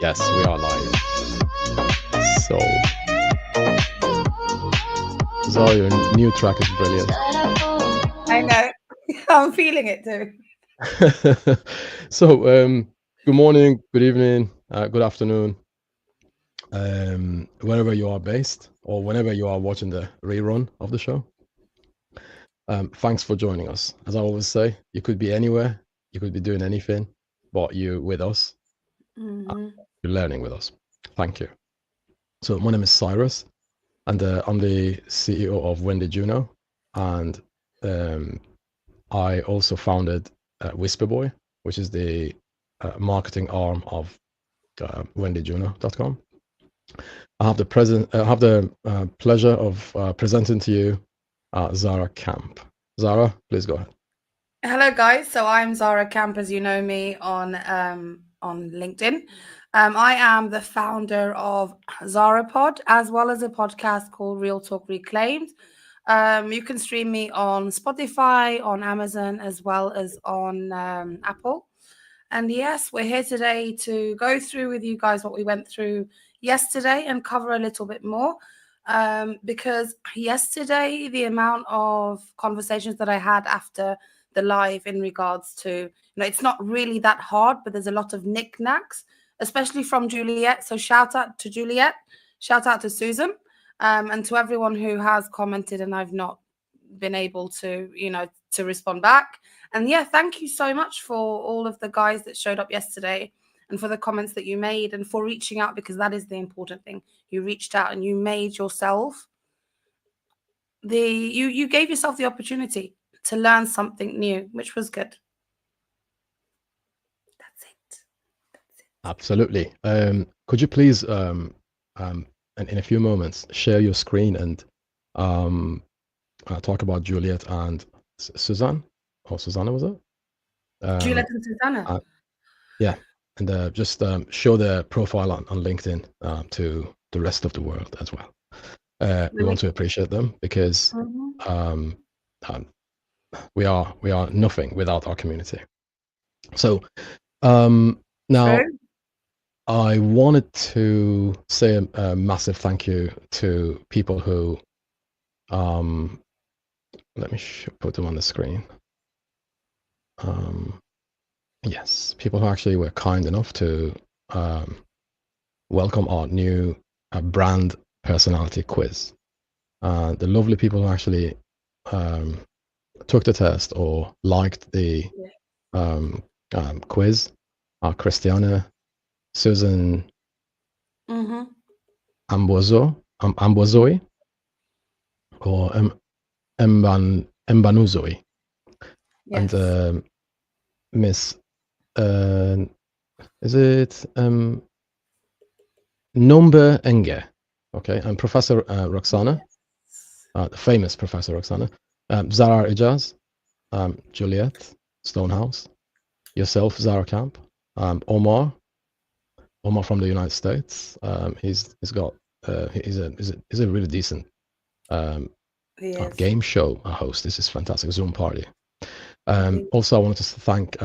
Yes, we are live. So, Zara, your new track is brilliant. I know. I'm feeling it too. So, good morning, good evening, good afternoon, wherever you are based, or whenever you are watching the rerun of the show. Thanks for joining us. As I always say, you could be anywhere, you could be doing anything, but you're with us, Mm-hmm. you're learning with us. Thank you. So, my name is Cyrus, and I'm the CEO of Wendy Juno, and I also founded Whisperboy, which is the marketing arm of wendyjuno.com. I have the pleasure of presenting to you Zara Camp. Zara, please go ahead. Hello, guys. So I'm Zara Camp, as you know me on LinkedIn. I am the founder of Zara Pod, as well as a podcast called Real Talk Reclaimed. You can stream me on Spotify, on Amazon, as well as on Apple. And yes, we're here today to go through with you guys what we went through yesterday and cover a little bit more. Because yesterday, the amount of conversations that I had after the live in regards to, it's not really that hard, but there's a lot of knickknacks, especially from Juliet. So shout out to Juliet, shout out to Susan, and to everyone who has commented and I've not been able to, to respond back. And yeah, thank you so much for all of the guys that showed up yesterday and for the comments that you made and for reaching out, because that is the important thing. You reached out and you made yourself you gave yourself the opportunity to learn something new, which was good. That's it. Absolutely. Could you please, in a few moments, share your screen and talk about Juliet and Suzanne? Or Susanna, was it? Juliet and Susanna. Yeah, and just show their profile on LinkedIn to the rest of the world as well. We want to appreciate them because um, um, we are nothing without our community. So now True. I wanted to say a massive thank you to people who let me put them on the screen. Yes, people who actually were kind enough to welcome our new brand personality quiz. The lovely people who actually took the test or liked the quiz are Christiana, Susan Ambozoi, or Mbanuzoi, Yes. and Miss, is it Nombe Enge? Okay, and Professor Roxana, the famous Professor Roxana, Zara Ijaz, Juliet Stonehouse, yourself, Zara Camp, Omar from the United States. He's a really decent game show host. This is fantastic. Zoom party. Also, I wanted to thank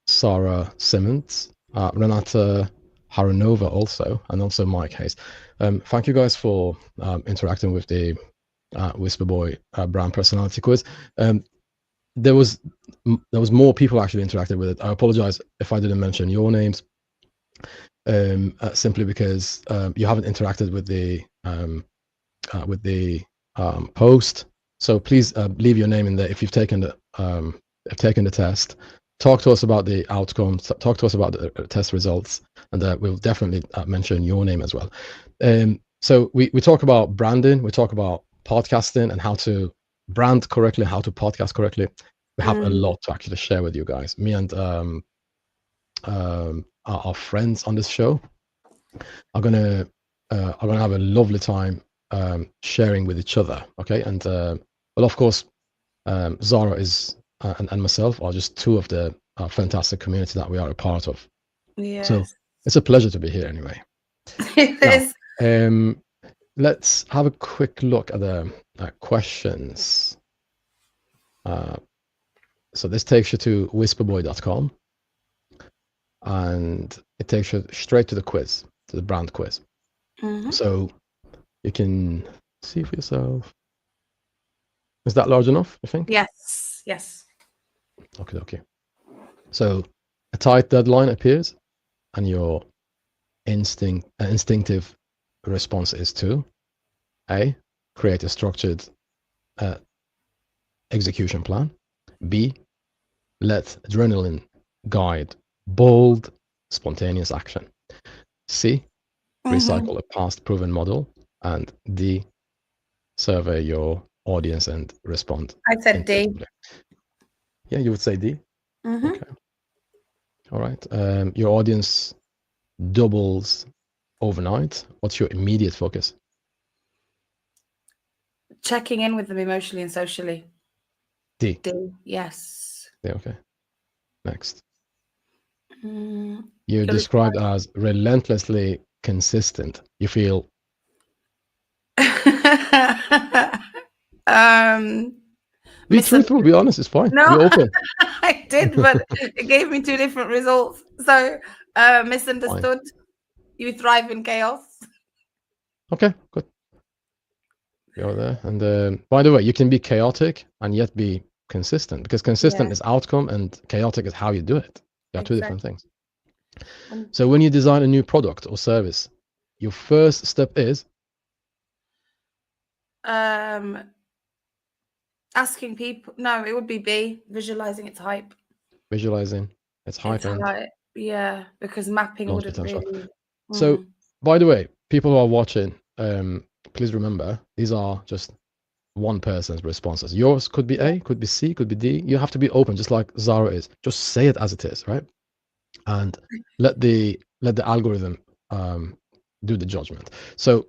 Sarah Simmons, Renata Haranova also, and also Mike Hayes. Thank you guys for interacting with the Whisperboy brand personality quiz. There was more people actually interacted with it. I apologize if I didn't mention your names, simply because you haven't interacted with the post. So please leave your name in there if you've taken the test. Talk to us about the outcomes. Talk to us about the test results, and we'll definitely mention your name as well. So we talk about branding. We talk about podcasting and how to brand correctly, how to podcast correctly. We have a lot to actually share with you guys. Me and our friends on this show are gonna have a lovely time sharing with each other. Okay, and well, of course, Zara is and myself are just two of the fantastic community that we are a part of. Yes. So it's a pleasure to be here anyway. It Now, let's have a quick look at the questions. So this takes you to whisperboy.com. and it takes you straight to the quiz, to the brand quiz. Mm-hmm. So you can see for yourself. Is that large enough, you think? Yes. Yes. Okay. So a tight deadline appears, and your instinctive response is to A, create a structured execution plan. B, let adrenaline guide bold, spontaneous action. C, Mm-hmm. recycle a past proven model. And D, survey your audience and respond I said D. intuitively. Yeah, you would say D. Mm-hmm. Okay. All right. Your audience doubles overnight. What's your immediate focus? Checking in with them emotionally and socially. D. D. Yes. Yeah, okay. Next. Mm. You're You're described as relentlessly consistent. You feel um, be misun- truthful, be honest, it's fine. No, Be open. I did, but it gave me two different results. So, Fine. misunderstood. You thrive in chaos. Okay, good. You're there. And by the way, you can be chaotic and yet be consistent, because consistent Yeah, is outcome and chaotic is how you do it. They are two different exactly. things. So when you design a new product or service, your first step is Um, asking people. No, it would be B. Visualizing its hype. visualizing its It's hype and hype. Yeah, because mapping launch wouldn't potential. really. So, Mm, by the way, people who are watching, please remember these are just one person's responses. Yours could be yeah. A, could be C, could be D. You have to be open, just like Zara is. Just say it as it is, right? And let the algorithm do the judgment. So,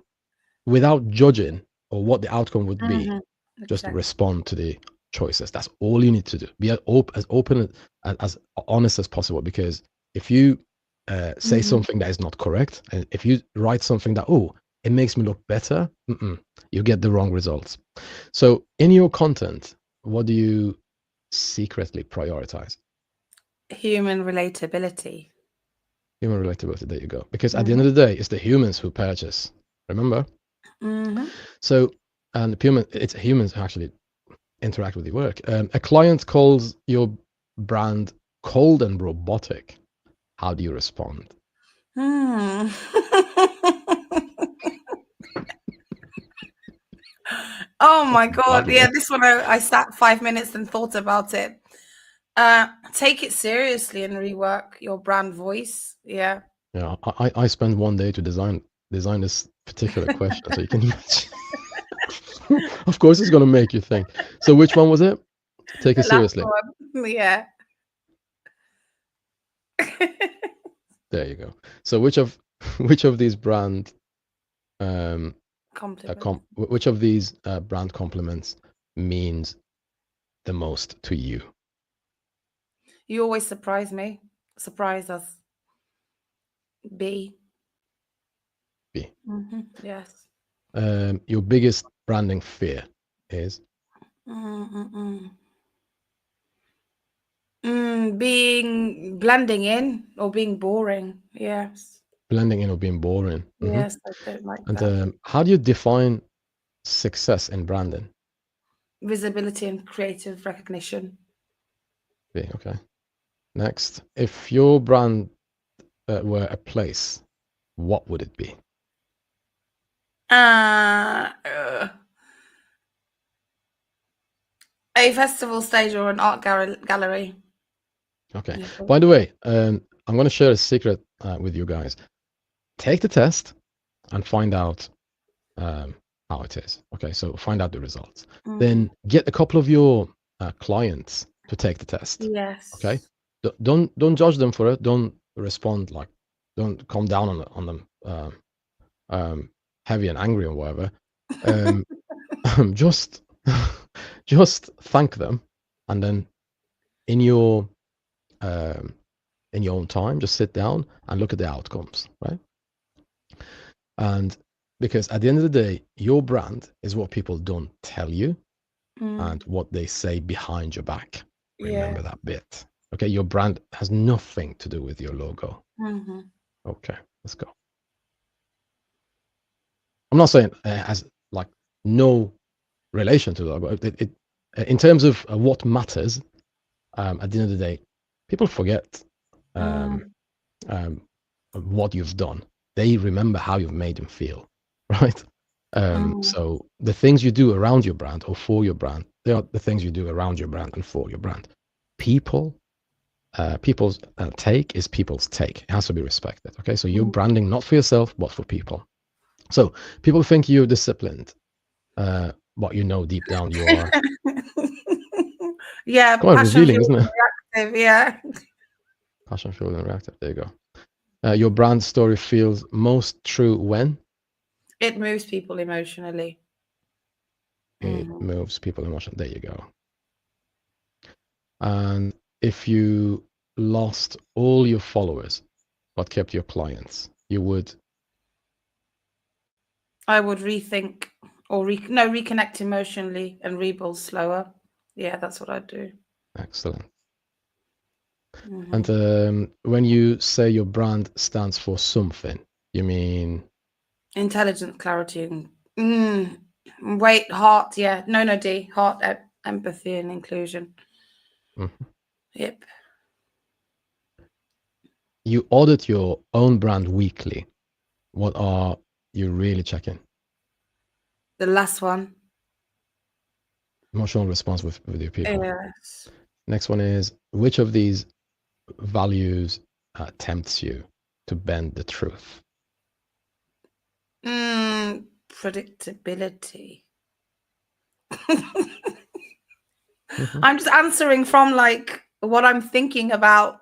without judging or what the outcome would be, Mm-hmm. just Exactly. respond to the choices. That's all you need to do. Be as open and as honest as possible. Because if you say Mm-hmm. something that is not correct, and if you write something that it makes me look better, you get the wrong results. So in your content, what do you secretly prioritize? Human relatability. Human relatability. There you go. Because at the end Mm-hmm. of the day, it's the humans who purchase. Remember. Mm-hmm. So and it's humans who actually interact with your work. A client calls your brand cold and robotic. How do you respond? Hmm. Oh my That's a bad God. Yeah, one. this one I sat 5 minutes and thought about it. Take it seriously and rework your brand voice. Yeah. Yeah, I spent one day to design this particular question, so you can imagine. Of course, it's gonna make you think. So, which one was it? Take it The last seriously. one. Yeah. There you go. So, which of which of these brand Compliment. which of these brand compliments means the most to you? You always surprise me. Surprise us. B. B. Yes. Your biggest branding fear is Mm-mm-mm. Being blending in or being boring. Yes. blending in or being boring. Yes, I don't like And that. how do you define success in branding? Visibility and creative recognition. B. Okay. Next, if your brand were a place, what would it be? Uh, uh, a festival stage or an art gallery. Okay. Yeah. By the way, I'm going to share a secret with you guys. Take the test and find out how it is. Okay, so find out the results. Then get a couple of your clients to take the test. Okay, Yes. don't judge them for it. Don't respond like, don't come down on them heavy and angry or whatever. Um, just just thank them, and then in your um, in your own time, just sit down and look at the outcomes, right? And because at the end of the day, your brand is what people don't tell you Mm, and what they say behind your back. yeah. Remember that bit. Okay, your brand has nothing to do with your logo. Mm-hmm. Okay, let's go. I'm not saying it has like no relation to the logo. In terms of what matters, at the end of the day, people forget um, um, what you've done. They remember how you've made them feel, right? So the things you do around your brand or for your brand, they are the things you do around your brand and for your brand. People's take is people's take. It has to be respected. Okay, so you're branding not for yourself but for people. So people think you're disciplined, but you know deep down you are Yeah, quite passion revealing, isn't fueled it? and reactive. Yeah, Passion, fuel, and reactive. There you go. Your brand story feels most true when it moves people emotionally. it Mm-hmm. moves people emotion. There you go. And if you lost all your followers but kept your clients, you would. I would rethink or reconnect emotionally and rebuild slower. Yeah, that's what I'd do. Excellent. Mm-hmm. And when you say your brand stands for something, you mean Intelligence, clarity, and wait, heart. Yeah, no, D. Heart, empathy, and inclusion. mhm. Yep. You audit your own brand weekly. What are you really checking? The last one. Emotional response with your people. Yes. Next one is which of these values tempts you to bend the truth? Predictability. Hmm. I'm just answering from like what I'm thinking about,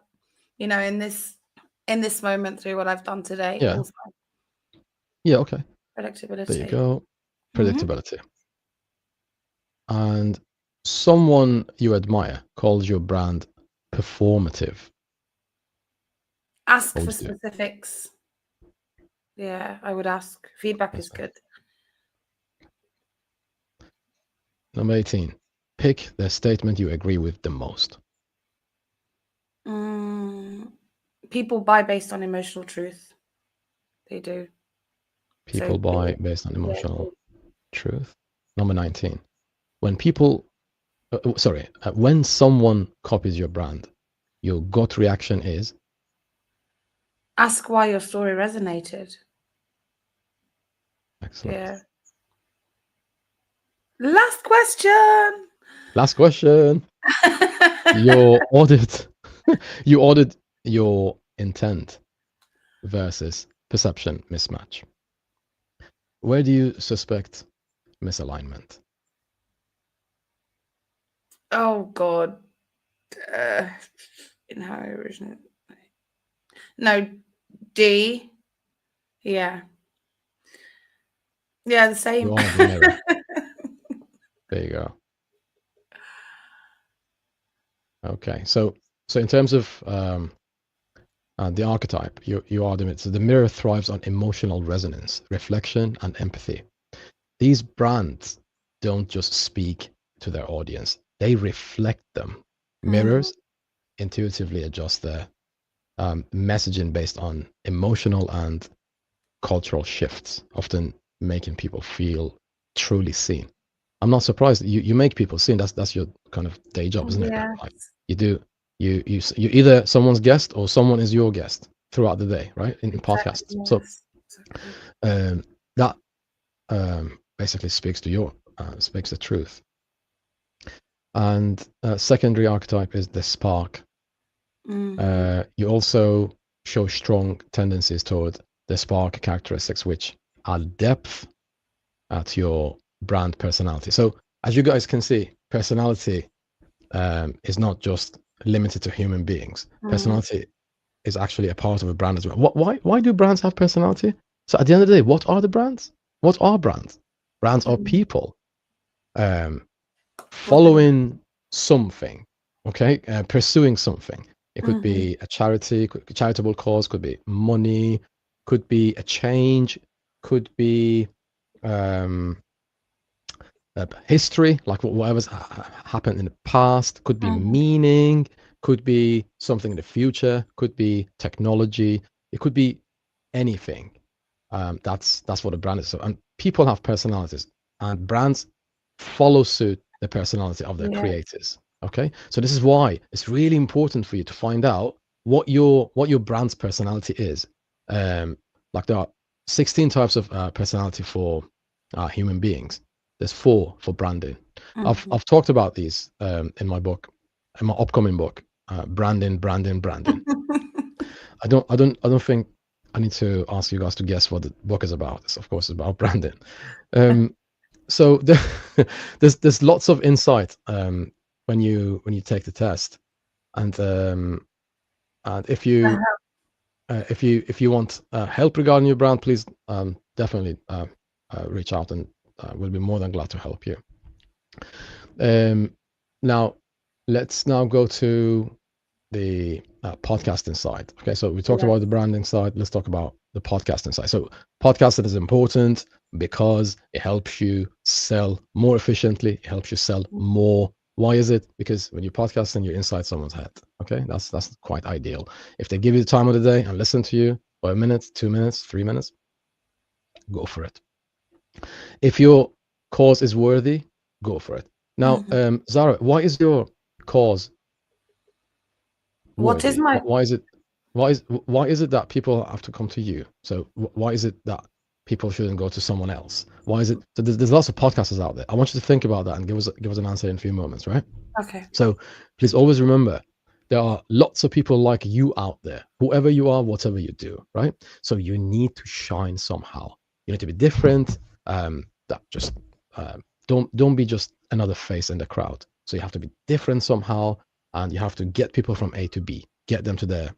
in this moment through what I've done today. Yeah. Also, Yeah. Okay. There you predictability. go. Hmm. Predictability. And someone you admire calls your brand performative. Ask What for would you do? specifics. Yeah, I would ask. Feedback That's is it. good. Number 18. Pick the statement you agree with the most. Mm, people buy based on emotional truth. They do. People So, buy based on yeah. emotional truth. Number 19. When people, when someone copies your brand, your gut reaction is Ask why your story resonated. excellent. Yeah. Last question. Last question. Your audit, you audit your intent versus perception mismatch. Where do you suspect misalignment? Oh God. Uh, in how I originally. No, D. Yeah. Yeah, the You same. are the mirror. There you go. Okay. So in terms of the archetype, you are the mirror. So the mirror thrives on emotional resonance, reflection, and empathy. These brands don't just speak to their audience; they reflect them. Mhm. Mirrors intuitively adjust their messaging based on emotional and cultural shifts, often making people feel truly seen. I'm not surprised that you make people seen. That's your kind of day job, isn't it? Yeah, Like you do you either someone's guest or someone is your guest throughout the day, right? In exactly. podcasts. So Yes, exactly. that basically speaks the truth. And secondary archetype is the spark. Hmm. You also show strong tendencies toward the spark characteristics, which add depth at your brand personality. So, as you guys can see, personality is not just limited to human beings. Hmm. Personality is actually a part of a brand as well. Why do brands have personality? So, at the end of the day, what are the brands? What are brands? Brands are people um, following something, okay, pursuing something. It could Hmm. be a charity, charitable cause, could be money, could be a change, could be um, history, like whatever's happened in the past, could be Hmm. meaning, could be something in the future, could be technology, it could be anything. That's what a brand is. So, and people have personalities, and brands follow suit the personality of their Yeah. creators. Okay, so this is why it's really important for you to find out what your brand's personality is. Like there are 16 types of personality for human beings. There's 4 for branding. I've talked about these in my book, in my upcoming book, branding. I don't think I need to ask you guys to guess what the book is about. It's of course about branding. So there's lots of insight when you take the test, and if you if you want help regarding your brand, please definitely reach out, and we'll be more than glad to help you. Now, let's now go to the podcasting side. Okay, so we talked about the branding side. Let's talk about the podcasting side. So podcasting is important because it helps you sell more efficiently. It helps you sell more. Why is it? Because when you podcast, then you're inside someone's head. Okay, that's quite ideal. If they give you the time of the day and listen to you for a minute, 2 minutes, 3 minutes, go for it. If your cause is worthy, go for it. Now, Zara, why is your cause What is worthy? my Why is it that people have to come to you? So why is it that people shouldn't go to someone else? Why is it? So there's lots of podcasters out there. I want you to think about that and give us an answer in a few moments, right? Okay. So please always remember, there are lots of people like you out there, whoever you are, whatever you do, right? So you need to shine somehow. You need to be different. That just don't be just another face in the crowd. So you have to be different somehow, and you have to get people from A to B, get them to their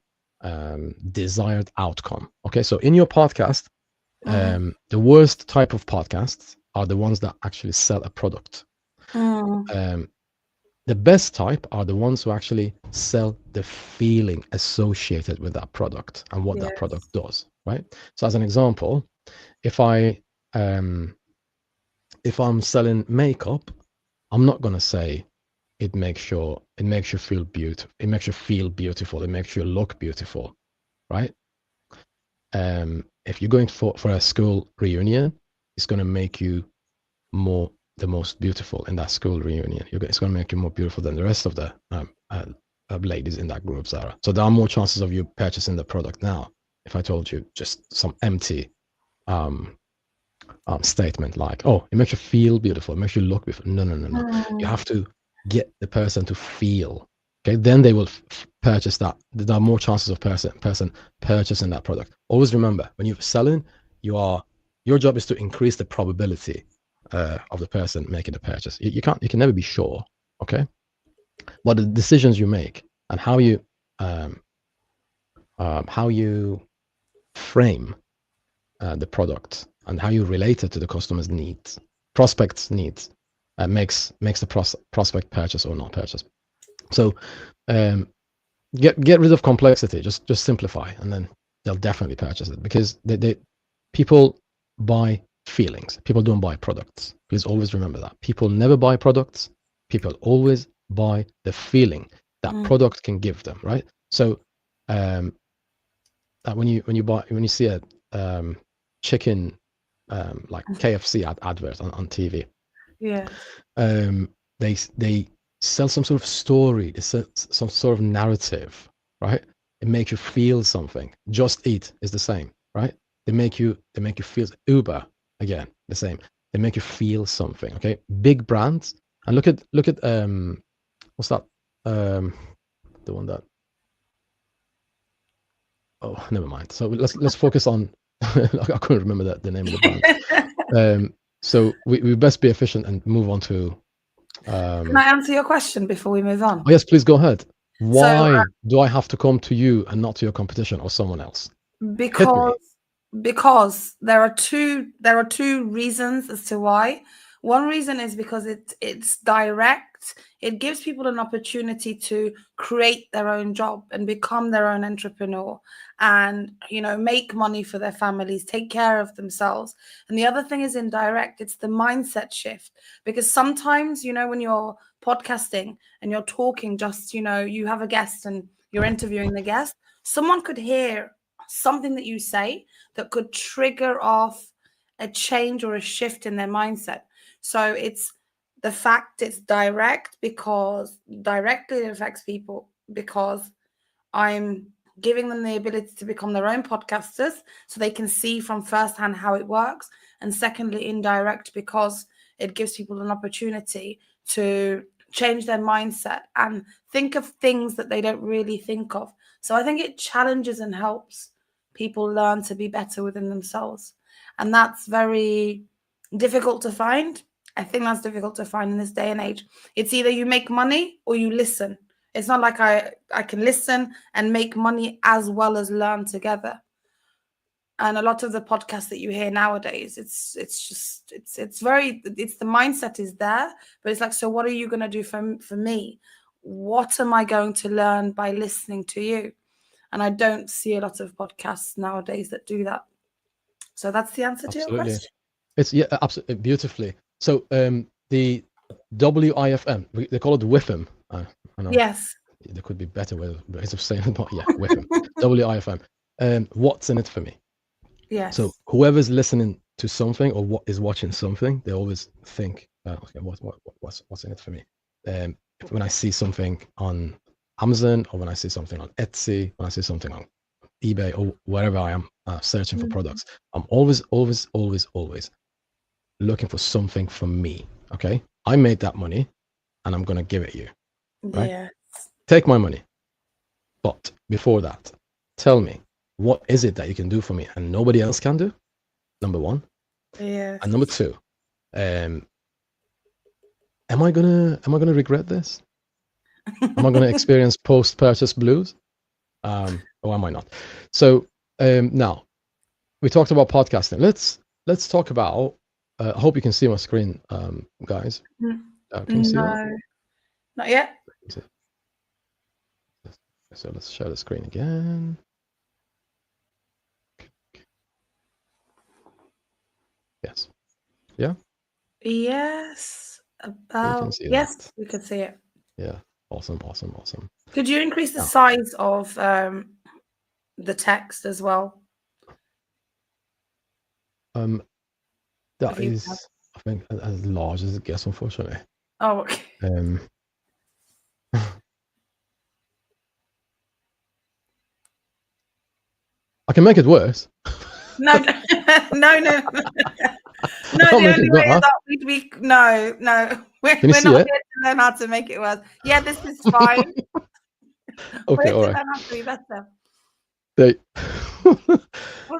desired outcome. Okay, so in your podcast, the worst type of podcasts are the ones that actually sell a product. The best type are the ones who actually sell the feeling associated with that product and what that product does, right? So as an example, if I'm selling makeup, I'm not gonna say it makes you feel beautiful, it makes you feel beautiful, it makes you look beautiful, right? If you're going for a school reunion, it's gonna make you the most beautiful in that school reunion. It's going to make you more beautiful than the rest of the ladies in that group, Zara. So there are more chances of you purchasing the product now. If I told you just some empty statement like, "Oh, it makes you feel beautiful, it makes you look beautiful." No. You have to get the person to feel. Okay, then they will purchase that. There are more chances of person purchasing that product. Always remember, when you're selling, your job is to increase the probability of the person making the purchase. You can never be sure, okay? But the decisions you make and how you frame the product and how you relate it to the customer's needs, prospect's needs, makes the prospect purchase or not purchase. So get rid of complexity. Just simplify, and then they'll definitely purchase it, because people buy feelings. People don't buy products. Please always remember that. People never buy products. People always buy the feeling that product can give them, right? So when you see a chicken like KFC advert on TV, they sell some sort of story, they sell some sort of narrative, right? It makes you feel something. Just Eat is the same, right? They make you feel. Uber, again, the same. They make you feel something. Okay, big brands. And look at what's that? The one that. Oh, never mind. So let's focus on. I couldn't remember the name of the brand. So we best be efficient and move on to. Can I answer your question before we move on? Oh yes, please go ahead. Why do I have to come to you and not to your competition or someone else? Because there are two reasons as to why. One reason is because it's direct. It gives people an opportunity to create their own job and become their own entrepreneur, and make money for their families, take care of themselves. And the other thing is indirect. It's the mindset shift, because sometimes, when you're podcasting and you're talking, just you have a guest and you're interviewing the guest, someone could hear something that you say that could trigger off a change or a shift in their mindset. So it's the fact it's direct, because directly it affects people, because I'm giving them the ability to become their own podcasters so they can see from firsthand how it works. And secondly, indirect, because it gives people an opportunity to change their mindset and think of things that they don't really think of. So I think it challenges and helps people learn to be better within themselves. And that's very difficult to find. I think that's difficult to find in this day and age. It's either you make money or you listen. It's not like I can listen and make money as well as learn together. And a lot of the podcasts that you hear nowadays, it's the mindset is there, but it's like, so what are you going to do for me? What am I going to learn by listening to you? And I don't see a lot of podcasts nowadays that do that. So that's the answer to your Absolutely. question. It's absolutely beautifully. So the WIFM, they call it WIFM. I know Yes. there could be better ways of saying it, but yeah, WIFM, WIFM. What's in it for me? Yes. So whoever's listening to something or what is watching something, they always think, okay, what's in it for me? When I see something on Amazon, or when I see something on Etsy, when I see something on eBay, or wherever I am searching for products, I'm always looking for something from me. Okay, I made that money, and I'm gonna give it you. Right? Yes. Take my money. But before that, tell me, what is it that you can do for me and nobody else can do? Number one. Yes. And number two, am I gonna regret this? Am I gonna experience post-purchase blues? Or am I not? So now we talked about podcasting. Let's talk about. I hope you can see my screen, guys. Can you see that? No, not yet. So let's share the screen again. Yes. Yeah. Yes. You can see Yes, that. we could see it. Yeah. Awesome. Could you increase the Now, size of the text as well? that If you can. is, I think, as large as it gets, unfortunately. Oh, okay. I can make it worse. No, no, no, no. No, I can't the make only it way is better. that no. We're Can you see not it? here to learn how to make it worse. Yeah, this is fine. We're Okay, here all to right. learn how to be better. They... We'll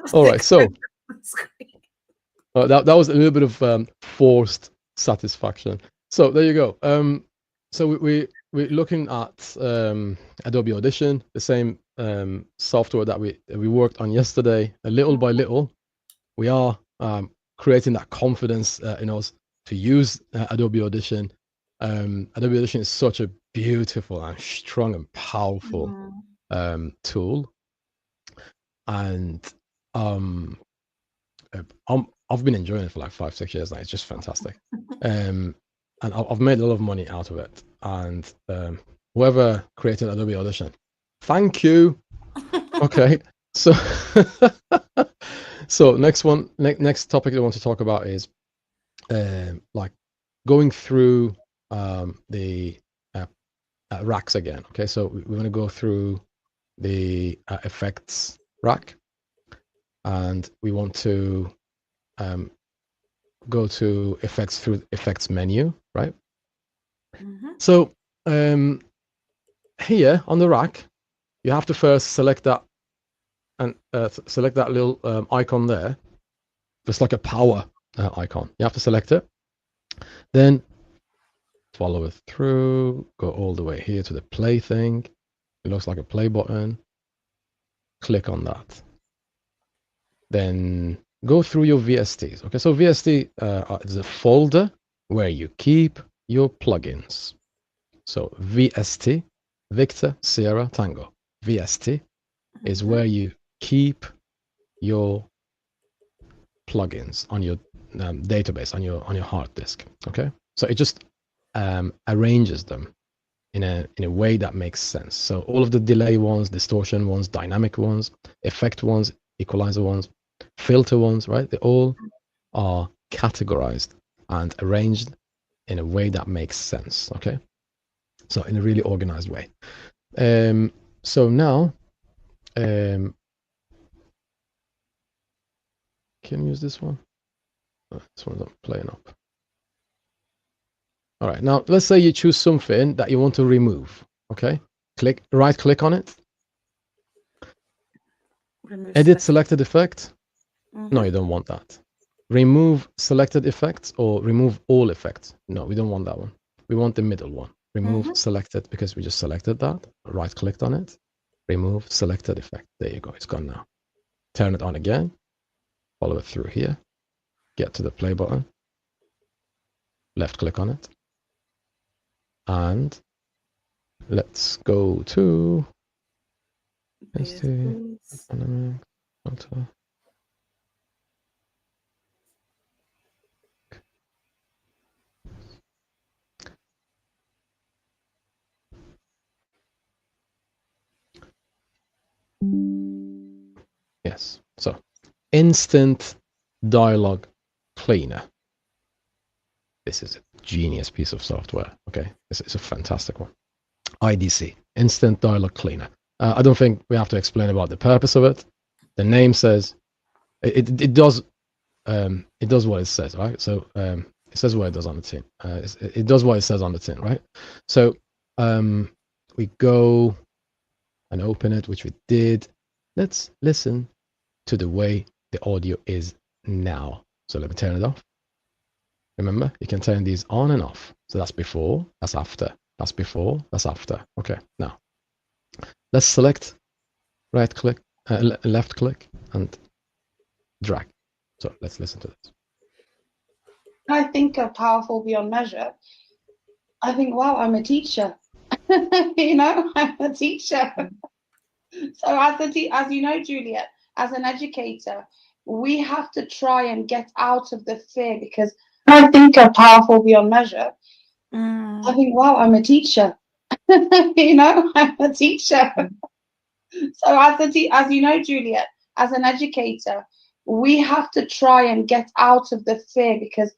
just all right, so stick to the screen. that was a little bit of forced satisfaction. So there you go. So we're looking at Adobe Audition, the same software that we worked on yesterday. Little by little, we are creating that confidence in us to use Adobe Audition. Adobe Audition is such a beautiful and strong and powerful tool, and I've been enjoying it for like 5-6 years now. It's just fantastic, and I've made a lot of money out of it. And whoever created Adobe Audition, thank you. Okay, so so next topic I want to talk about is like going through the racks again. Okay, so we're going to go through the effects rack, and we want to go to effects through effects menu, right? So here on the rack, you have to first select that and select that little icon there. It's like a power icon. You have to select it. Then follow it through, go all the way here to the play thing. It looks like a play button. Click on that. Then go through your VSTs. Okay, so VST is a folder where you keep your plugins. So VST, Victor, Sierra, Tango. VST is where you keep your plugins on your database, on your hard disk. Okay, so it just arranges them in a way that makes sense. So all of the delay ones, distortion ones, dynamic ones, effect ones, equalizer ones, filter ones, right? They all are categorized and arranged in a way that makes sense. Okay, so in a really organized way. So now, can you use this one? Oh, this one's not playing up. All right, now let's say you choose something that you want to remove. Okay, right click on it. Edit selected effect. No, you don't want that. Remove selected effects or remove all effects. No, we don't want that one. We want the middle one. Remove selected, because we just selected that. Right clicked on it. Remove selected effect. There you go. It's gone now. Turn it on again. Follow it through here. Get to the play button. Left click on it. And let's go to yes. So instant dialogue cleaner. This is a genius piece of software. Okay, it's a fantastic one. IDC, instant dialogue cleaner. I don't think we have to explain about the purpose of it. The name says it does what it says, right? So it says what it does on the tin. It does what it says on the tin, right? So we go and open it, which we did. Let's listen to the way the audio is now. So let me turn it off. Remember, you can turn these on and off. So that's before, that's after, that's before, that's after. Okay, now let's select, right click, left click, and drag. So let's listen to this. I think are powerful beyond measure. I think, wow, I'm a teacher. I'm a teacher. So as you know, Juliet, as an educator, we have to try and get out of the fear, because I think are powerful beyond measure. I think, wow, I'm a teacher. I'm a teacher. So as you know, Juliet, as an educator, we have to try and get out of the fear, because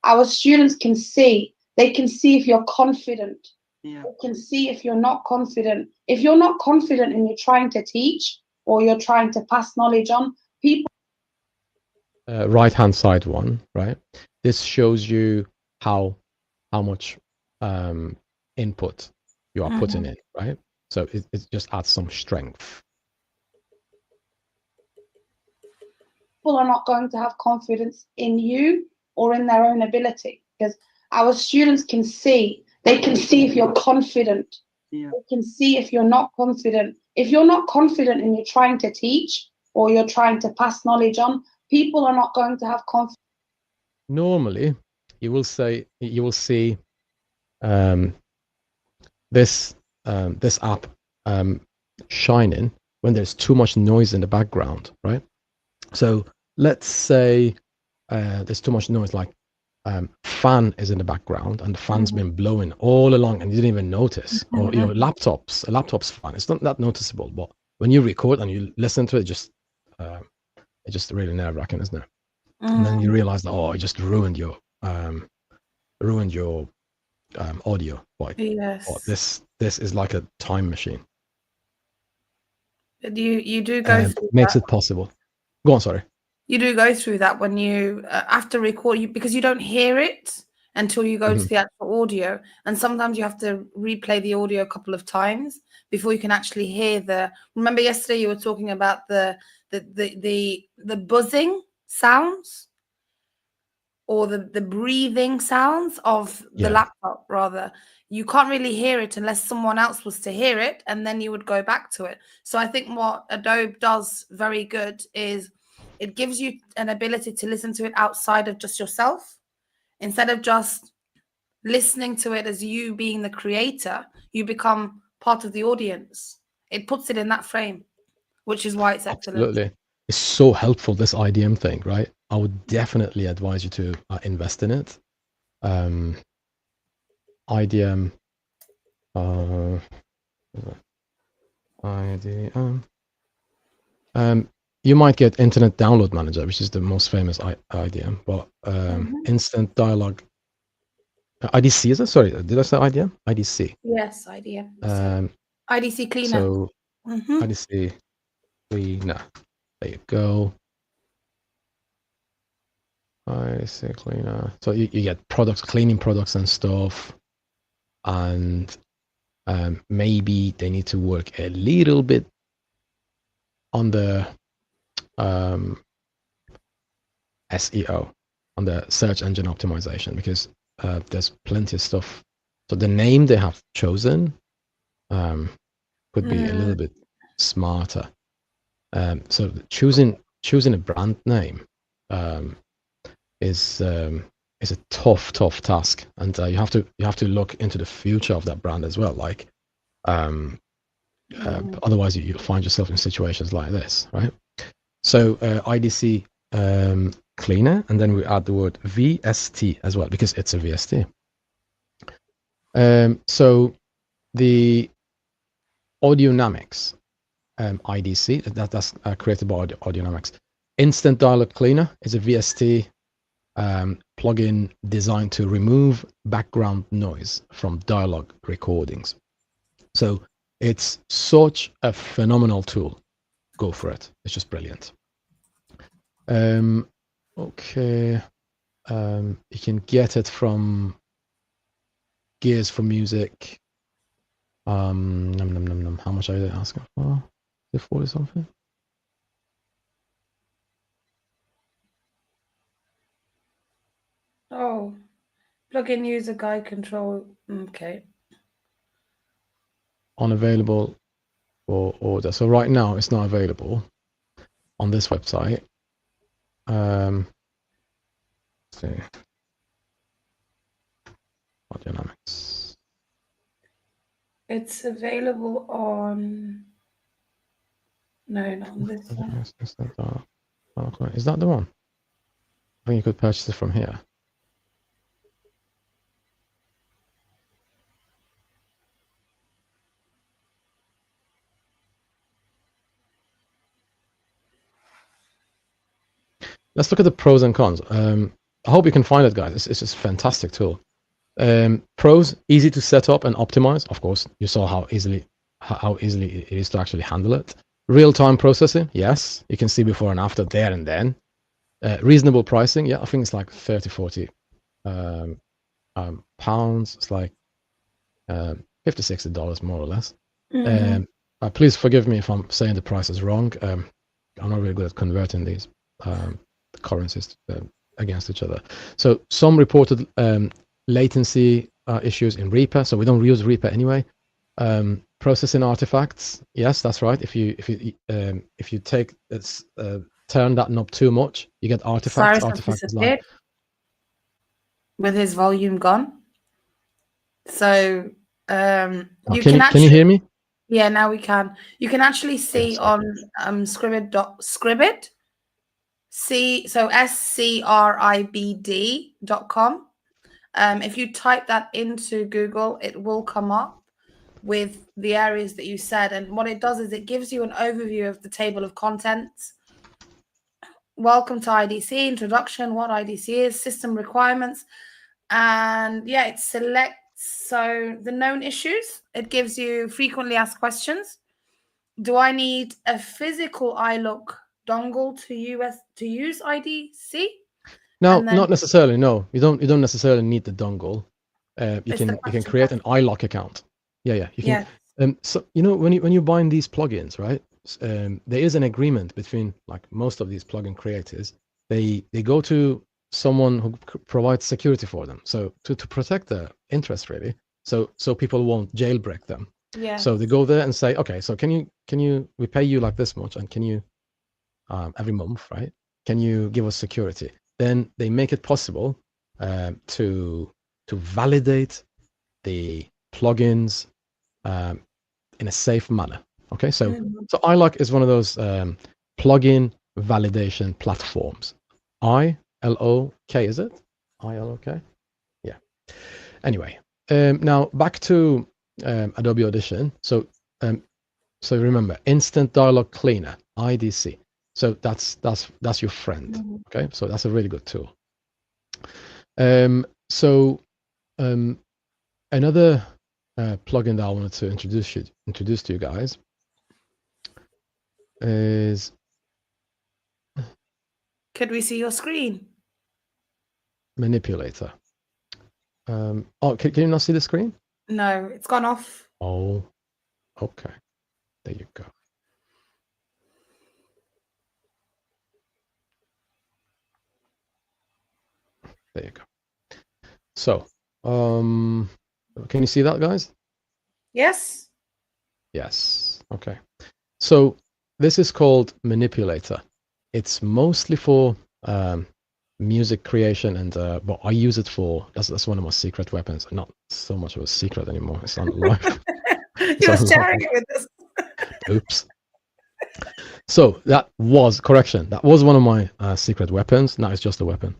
our students can see. They can see if you're confident. Yeah. They can see if you're not confident. If you're not confident and you're trying to teach or you're trying to pass knowledge on, people. Right hand side one, right? This shows you how much input you are putting in, right? So it just adds some strength. People are not going to have confidence in you or in their own ability, because our students can see. They can see if you're confident. Yeah. They can see if you're not confident. If you're not confident and you're trying to teach or you're trying to pass knowledge on, people are not going to have confidence. Normally, you will see this app shining when there's too much noise in the background, right? So let's say there's too much noise, like fan is in the background and the fan's been blowing all along and you didn't even notice. Or your laptop's fan, it's not that noticeable, but when you record and you listen to it, it's just really nerve-wracking, isn't it? And then you realize that, oh, it just ruined your audio. But this is like a time machine. You do go through makes it possible. Go on, sorry. You do go through that when you after record, because you don't hear it until you go to the actual audio, and sometimes you have to replay the audio a couple of times before you can actually hear the. Remember yesterday you were talking about the buzzing sounds or the breathing sounds of the laptop, rather. You can't really hear it unless someone else was to hear it, and then you would go back to it. So I think what Adobe does very good is it gives you an ability to listen to it outside of just yourself, instead of just listening to it as you being the creator, you become part of the audience. It puts it in that frame, which is why it's excellent. Absolutely. It's so helpful, this IDM thing, right? I would definitely advise you to invest in it. IDM, IDM. You might get Internet Download Manager, which is the most famous IDM, but Instant Dialogue, IDC, is it? Sorry, did I say IDM? IDC. Yes, IDM. IDC Cleaner. So IDC Cleaner. There you go. IDC Cleaner. So you get products, cleaning products and stuff, and maybe they need to work a little bit on the SEO, on the search engine optimization, because there's plenty of stuff. So the name they have chosen could be a little bit smarter. So choosing a brand name is a tough task, and you have to look into the future of that brand as well. Like, otherwise you'll find yourself in situations like this, right? So IDC Cleaner, and then we add the word VST as well, because it's a VST. So the Audionamics IDC, that's created by Audionamics. Instant Dialogue Cleaner is a VST plugin designed to remove background noise from dialogue recordings. So it's such a phenomenal tool. Go for it. It's just brilliant. Okay. You can get it from Gears for Music. How much are they asking for? Is it 40 something? Oh, plugin user guide control. Okay. Unavailable for order. So right now it's not available on this website. Let's see. Audionamics. It's available on. No, not on this one. Is that the one? I think you could purchase it from here. Let's look at the pros and cons. I hope you can find it, guys. It's just a fantastic tool. Pros: easy to set up and optimize. Of course, you saw how easily it is to actually handle it. Real-time processing. Yes, you can see before and after there and then. Reasonable pricing. Yeah, I think it's like 30, 40 pounds. It's like $50, $60 more or less. Please forgive me if I'm saying the price is wrong. I'm not really good at converting these currencies against each other. So some reported latency issues in Reaper. So we don't use Reaper anyway. Processing artifacts. Yes, that's right. If you take turn that knob too much, you get artifacts. Cyrus Artifacts like, with his volume gone. So can you hear me? Yeah, now we can. You can actually see on Scribd. So SCRIBD.com. If you type that into Google, it will come up with the areas that you said. And what it does is it gives you an overview of the table of contents. Welcome to IDC, introduction, what IDC is, system requirements. And yeah, it selects so the known issues. It gives you frequently asked questions. Do I need a physical iLook dongle to use IDC? No, not necessarily. No, you don't necessarily need the dongle. You can create an iLock account. Yeah, you can. So when you're buying these plugins, right? There is an agreement between like most of these plugin creators. They go to someone who provides security for them, so to protect their interest, really. So people won't jailbreak them. Yeah. So they go there and say, okay, so can you we pay you like this much, and can you every month, right? Can you give us security? Then they make it possible to to validate the plugins in a safe manner. Okay, so iLok is one of those plugin validation platforms. ILOK, is it? ILOK? Yeah. Anyway, now back to Adobe Audition. So remember, Instant Dialog Cleaner, IDC. So that's your friend. Okay, so that's a really good tool. Another plugin that I wanted to introduce to you guys is. Could we see your screen? Manipulator. Can you not see the screen? No, it's gone off. Oh, okay. There you go. There you go. So, can you see that, guys? Yes. Yes. Okay. So this is called Manipulator. It's mostly for music creation, and but I use it for that's one of my secret weapons. Not so much of a secret anymore. It's on live. You're sharing it with us. Oops. So that was correction. That was one of my secret weapons. Now it's just a weapon.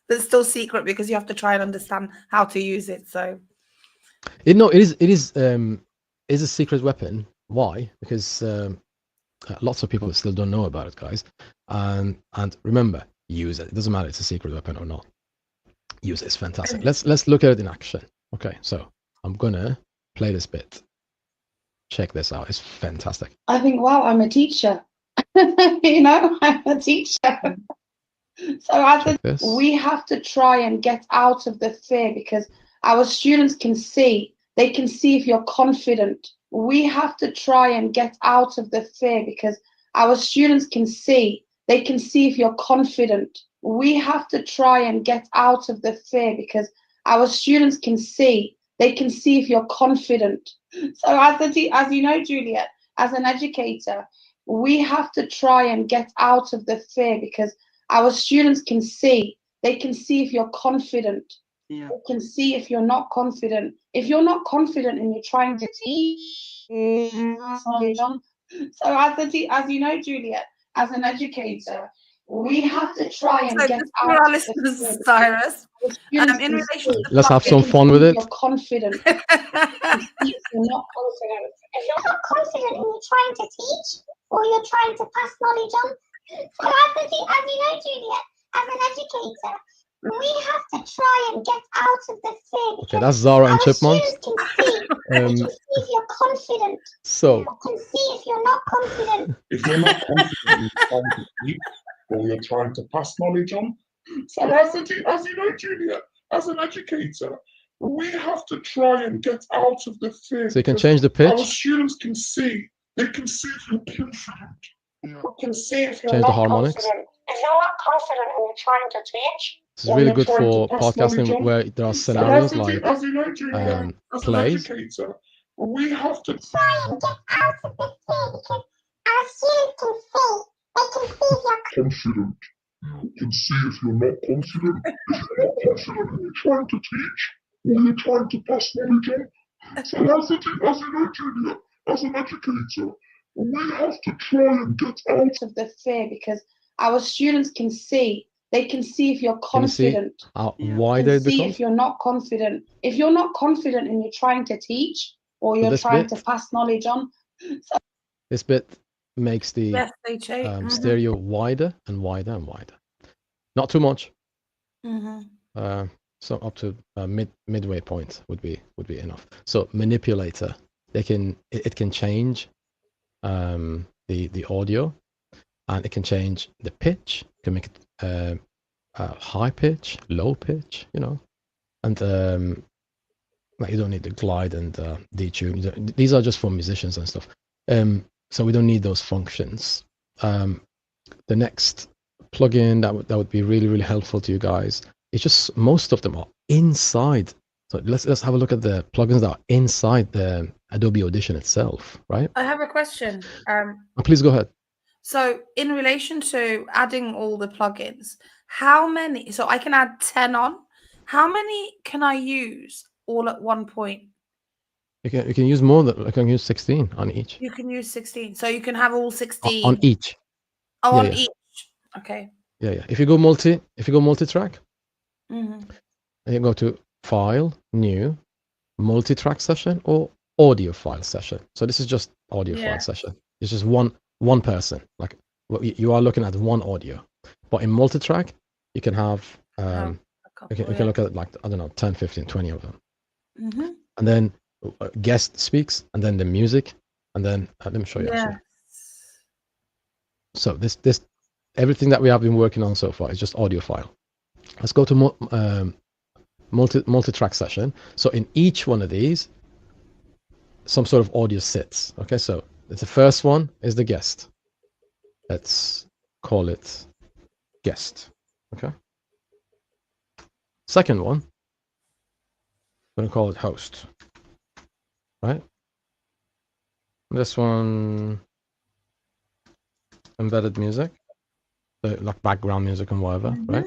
But it's still secret because you have to try and understand how to use it. So it is a secret weapon. Why? Because lots of people still don't know about it, guys. And remember, use it. It doesn't matter if it's a secret weapon or not. Use it. It's fantastic. Let's look at it in action. Okay, so I'm gonna play this bit. Check this out. It's fantastic. I think, wow, I'm a teacher. I'm a teacher. So I think we have to try and get out of the fear, because our students can see. They can see if you're confident. We have to try and get out of the fear, because our students can see. They can see if you're confident. We have to try and get out of the fear, because our students can see. They can see if you're confident. So as you know, Juliet, as an educator, we have to try and get out of the fear, because our students can see. They can see if you're confident. Yeah. They can see if you're not confident. If you're not confident and you're trying to teach, so as you know, Juliet, as an educator, we have to try and get out. For our listeners, Cyrus, in relation to let's have some fun with it. You're confident. If you're not confident. If you're not confident and you're trying to teach, or you're trying to pass knowledge on, so as you know, Juliet, as an educator, we have to try and get out of the fear. Okay, that's Zara and Chipmunks. Can see if you're confident. So you can see if you're not confident. If you're not confident, you're trying to teach, or you're trying to pass knowledge on. So as you know, Juliet, as an educator, we have to try and get out of the fear. So you can change the pitch. Our students can see. They can see if you're confident. You can see if you're change not the harmonics. Confident. If you're not confident and you're trying to teach. This is really good for podcasting where there are scenarios like plays. Educator, we have to try and get out of the fear, because our students can see. They can see if you're confident. You can see if you're not confident. If you're not confident and you're trying to teach, or you're trying to pass knowledge on. So as you know, Julia, as an educator, we have to try and get out of the fear, because our students can see. They can see if you're confident. Why they become? See if you're not confident. If you're not confident and you're trying to teach, or you're trying to pass knowledge on. So this bit makes the stereo wider and wider and wider. Not too much. So up to midway point would be enough. So manipulator, it can change the audio, and it can change the pitch. It can make it high pitch, low pitch, and you don't need the glide and detune. These are just for musicians and stuff. So we don't need those functions. The next plugin that would be really, really helpful to you guys. It's just most of them are inside. So let's have a look at the plugins that are inside the Adobe Audition itself, right? I have a question. Please go ahead. So in relation to adding all the plugins, how many? So I can add 10 on. How many can I use all at one point? You can use more than, you can use 16 on each. You can use 16. So you can have all 16 on each. Oh, Yeah, on yeah. each. Okay. Yeah. If you go multi-track, Mm-hmm. and you go to File, New, Multi-track session, or Audio file session. So this is just audio file session. It's just one person. Like you are looking at one audio, but in multi-track, you can have A couple, you can look at like, I don't know, 10, 15, 20 of them. Mm-hmm. And then guest speaks, and then the music, and then let me show you actually. So this everything that we have been working on so far is just audio file. Let's go to multi-track session. So in each one of these, some sort of audio sits. Okay, so the first one is the guest. Let's call it guest. Okay. Second one, I'm going to call it host. Right. This one, embedded music, so like background music and whatever. Mm-hmm. Right.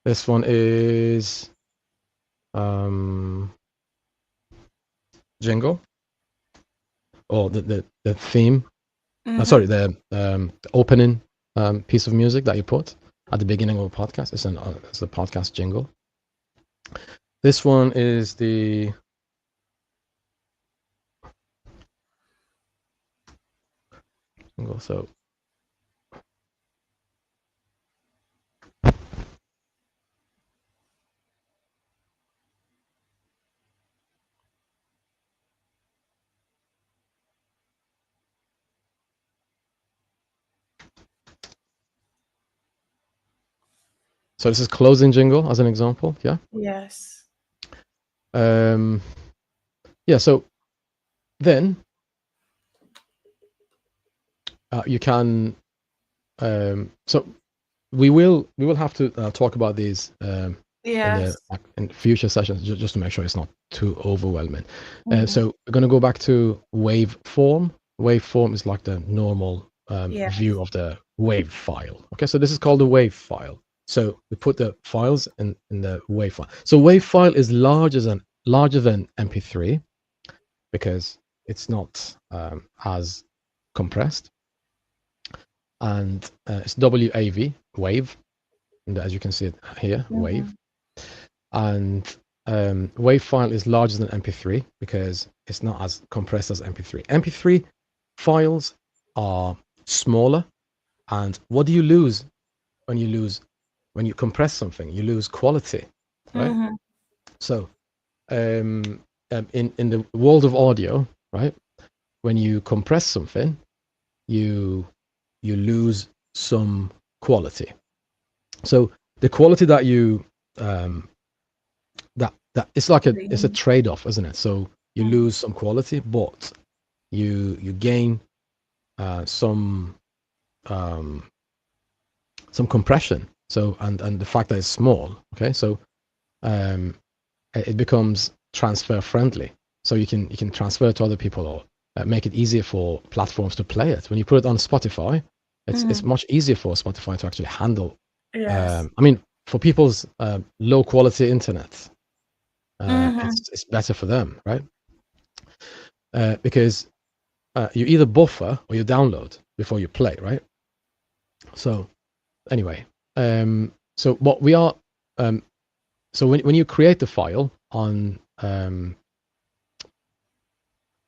This one is jingle, or the theme. Sorry, the opening piece of music that you put at the beginning of a podcast. It's a podcast jingle. This one is the jingle. So this is closing jingle as an example. Yeah. Yes. Yeah. So then you can. So we will have to talk about these in future sessions, just to make sure it's not too overwhelming. So we're going to go back to waveform. Waveform is like the normal view of the wave file. Okay, so this is called a wave file. So we put the files in the wave file. So wave file is larger than MP3 because it's not as compressed, and it's WAV, wave, and as you can see it here, wave. And wave file is larger than MP3 because it's not as compressed as MP3. MP3 files are smaller, and what do you lose when you compress something? You lose quality, right? So in the world of audio, right, when you compress something, you lose some quality. So the quality that you that it's a trade-off, isn't it? So you lose some quality, but you gain some compression. So and the fact that it's small, okay, so it becomes transfer friendly. So you can transfer it to other people, or make it easier for platforms to play it. When you put it on Spotify, it's much easier for Spotify to actually handle. I mean, for people's low quality internet, it's better for them, right? Because you either buffer or you download before you play, right? So anyway, so what we are, so when you create the file on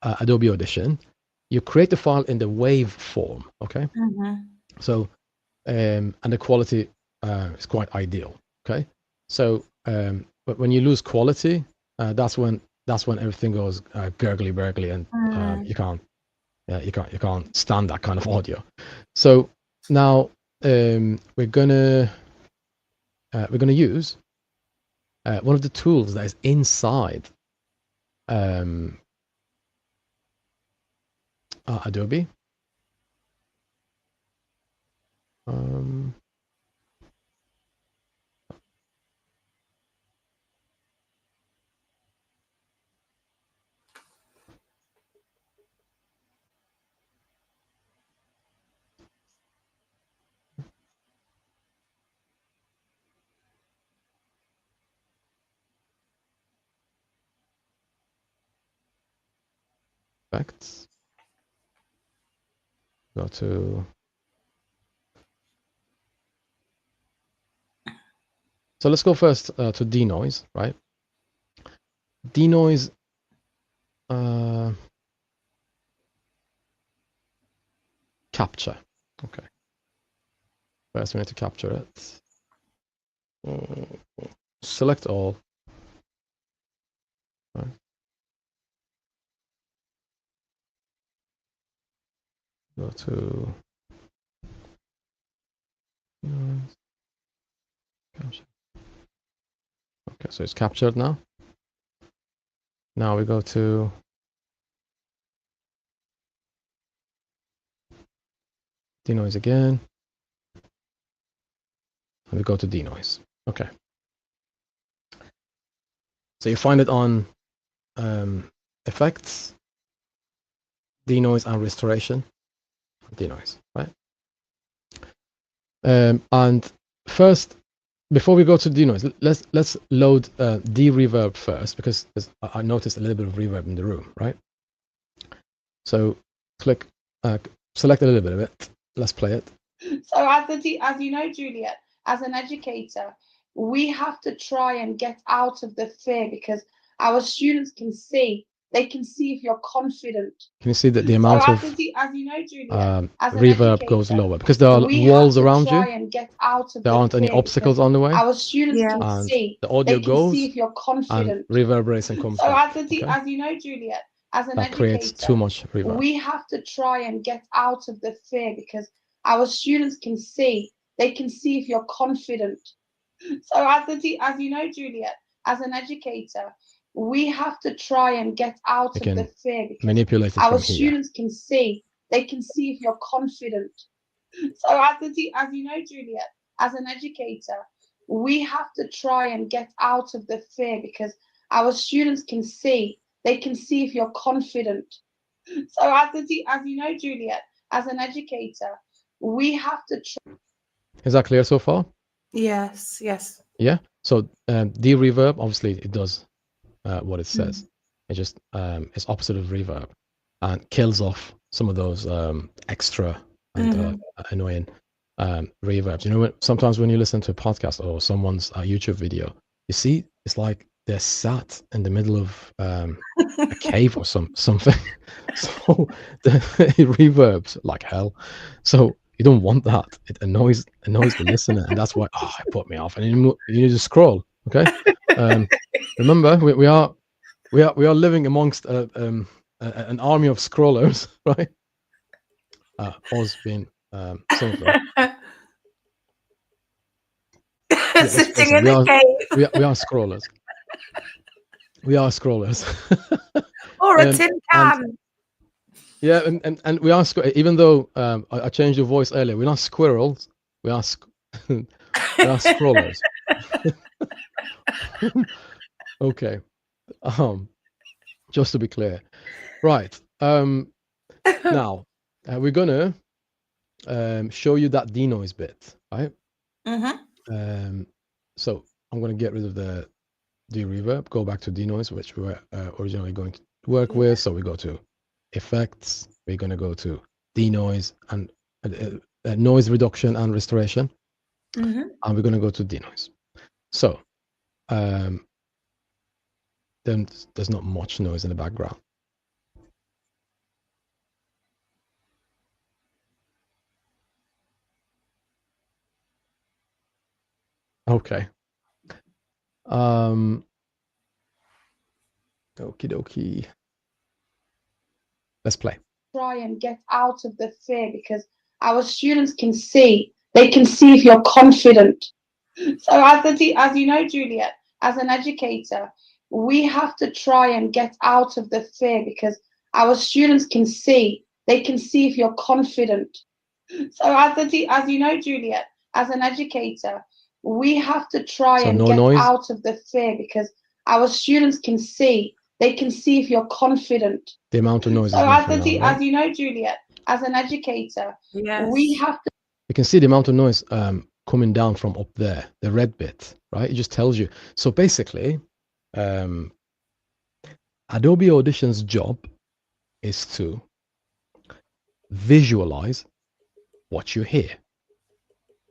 Adobe Audition, you create the file in the wave form, okay? So and the quality is quite ideal, okay? So but when you lose quality, that's when everything goes gurgly burgly, and you can't stand that kind of audio. So now we're gonna use one of the tools that is inside Adobe. effects. Go to. So let's go first to denoise, right? Denoise. Capture. Okay. First, we need to capture it. Select all. Right. Go to capture. Okay, so it's captured now. Now we go to denoise again. And we go to denoise. Okay. So you find it on effects, denoise and restoration. Denoise, right? And first, before we go to denoise, let's load de-reverb first, because I noticed a little bit of reverb in the room, right? So click, select a little bit of it. Let's play it. So as you know, Juliet, as an educator, we have to try and get out of the fear, because our students can see. They can see if you're confident. Can you see that the amount of as you know, Juliet, as an reverb educator, goes lower because there are walls around you? And get out of there aren't any obstacles on the way. Our students can and see. the audio They can goes see if you're confident. and reverberation comes back. As you know, Juliet, as an that educator, creates too much reverb. we have to try and get out of the fear, because our students can see. They can see if you're confident. So as you know, Juliet, as an educator, we have to try and get out of the fear, because manipulate it our from students can see. They can see if you're confident. So as you know, Juliet, as an educator, we have to try and get out of the fear, because our students can see. They can see if you're confident. So as you know, Juliet, as an educator, we have to try. Is that clear so far? Yes, yes. Yeah. So de-reverb, obviously, it does what it says. It just it's opposite of reverb and kills off some of those extra and annoying reverbs. You know, sometimes when you listen to a podcast or someone's YouTube video, you see it's like they're sat in the middle of a cave or something. So it reverbs like hell. So you don't want that. It annoys the listener, and that's why it put me off. And you need to scroll. Okay. Remember, we are living amongst an army of scrollers, right? Oz being some of them. Sitting in the cave. We are scrollers. We are scrollers. Or a tin can. And we are, even though I changed your voice earlier, we're not squirrels. We are scrollers. Okay. Just to be clear. Right. Now, we're gonna show you that denoise bit, right? So I'm gonna get rid of the de-reverb, go back to denoise, which we were originally going to work with. So we go to effects, we're gonna go to denoise and noise reduction and restoration, and we're gonna go to denoise. So then there's not much noise in the background. Okay. Okie dokie. Let's play. Try and get out of the fear, because our students can see. They can see if you're confident. So as you know, Juliet, as an educator, we have to try and get out of the fear, because our students can see. They can see if you're confident. So as you know, Juliet, as an educator, we have to try and get out of the fear, because our students can see. They can see if you're confident. The amount of noise. So as you know, Juliet, as an educator, we have to. You can see the amount of noise coming down from up there, the red bit, right? It just tells you. So basically, Adobe Audition's job is to visualize what you hear,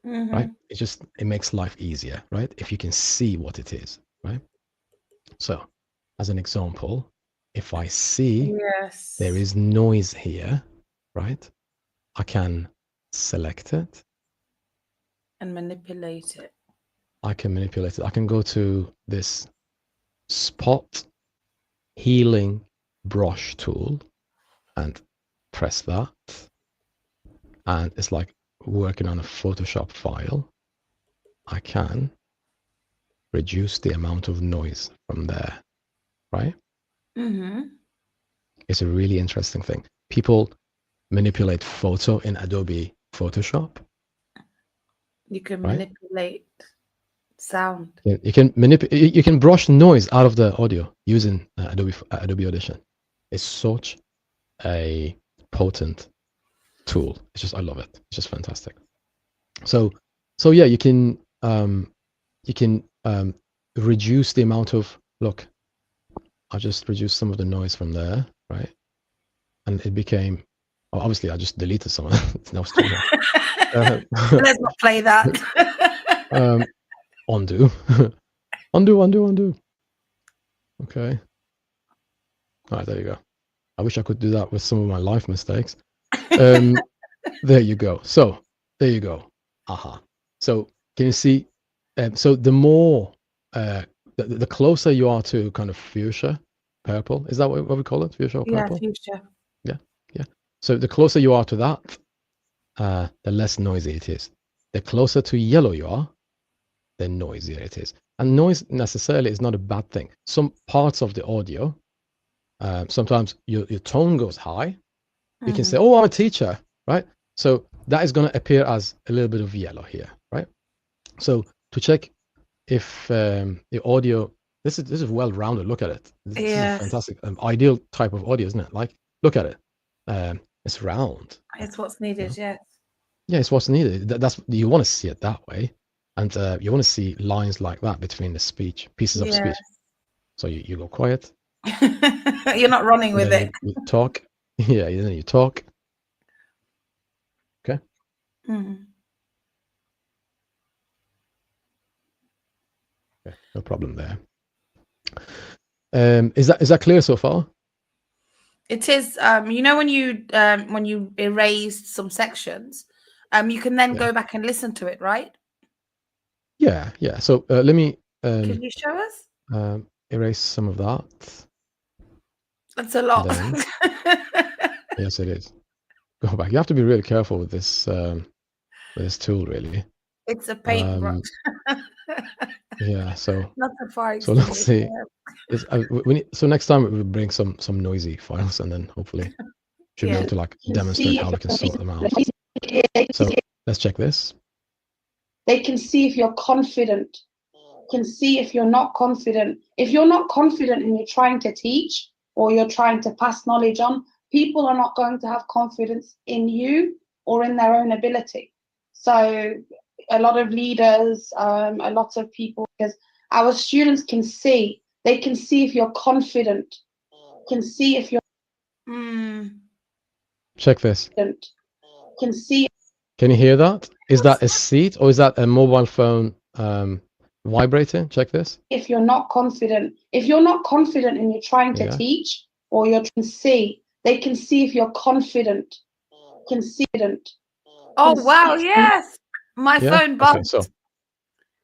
right? It makes life easier, right? If you can see what it is, right? So, as an example, if I see there is noise here, right? I can select it and manipulate it. I can manipulate it. I can go to this spot healing brush tool and press that. And it's like working on a Photoshop file. I can reduce the amount of noise from there, right? It's a really interesting thing. People manipulate photo in Adobe Photoshop. You can manipulate sound. You can manipulate. You can brush noise out of the audio using Adobe Audition. It's such a potent tool. It's just I love it. It's just fantastic. So yeah, you can reduce the amount of look. I just reduced some of the noise from there, right? And it became. Well, obviously, I just deleted some of it. Now it's too much. Let's not play that. Undo. undo. Okay. All right, there you go. I wish I could do that with some of my life mistakes. There you go. So there you go. Aha. So can you see? So the more, the closer you are to kind of fuchsia purple, is that what we call it? Fuchsia or purple? Yeah, fuchsia. Yeah. So the closer you are to that, the less noisy it is. The closer to yellow you are, the noisier it is. And noise necessarily is not a bad thing. Some parts of the audio, sometimes your tone goes high. You can say, "Oh, I'm a teacher," right? So that is going to appear as a little bit of yellow here, right? So to check if the audio, this is well rounded. Look at it. This is a fantastic, ideal type of audio, isn't it? Like, look at it. It's round. It's what's needed. Yes. Yeah, it's what's needed. That's you want to see it that way, and you want to see lines like that between the speech, pieces of speech. So you go quiet. You're not running with it. You talk. Yeah, then you talk. Okay. Okay, no problem there. Is that clear so far? It is. You know when you erased some sections, you can then go back and listen to it, right? Yeah. So let me. Can you show us? Erase some of that. That's a lot. Yes, it is. Go back. You have to be really careful with this tool, really. It's a paintbrush. Yeah. So. Not a fire. So let's see. So next time we'll bring some noisy files, and then hopefully should be able to like demonstrate how we can sort them out. So let's check this. They can see if you're confident. Can see if you're not confident. If you're not confident and you're trying to teach or you're trying to pass knowledge on, people are not going to have confidence in you or in their own ability. So a lot of leaders, a lot of people, because our students can see, they can see if you're confident, can see if you're check this. Can see. Can you hear that? Is that a seat or is that a mobile phone vibrating? Check this. If you're not confident and you're trying to teach or you're trying to see, they can see if you're confident. Can see it. Oh wow, yes. My phone buzzed.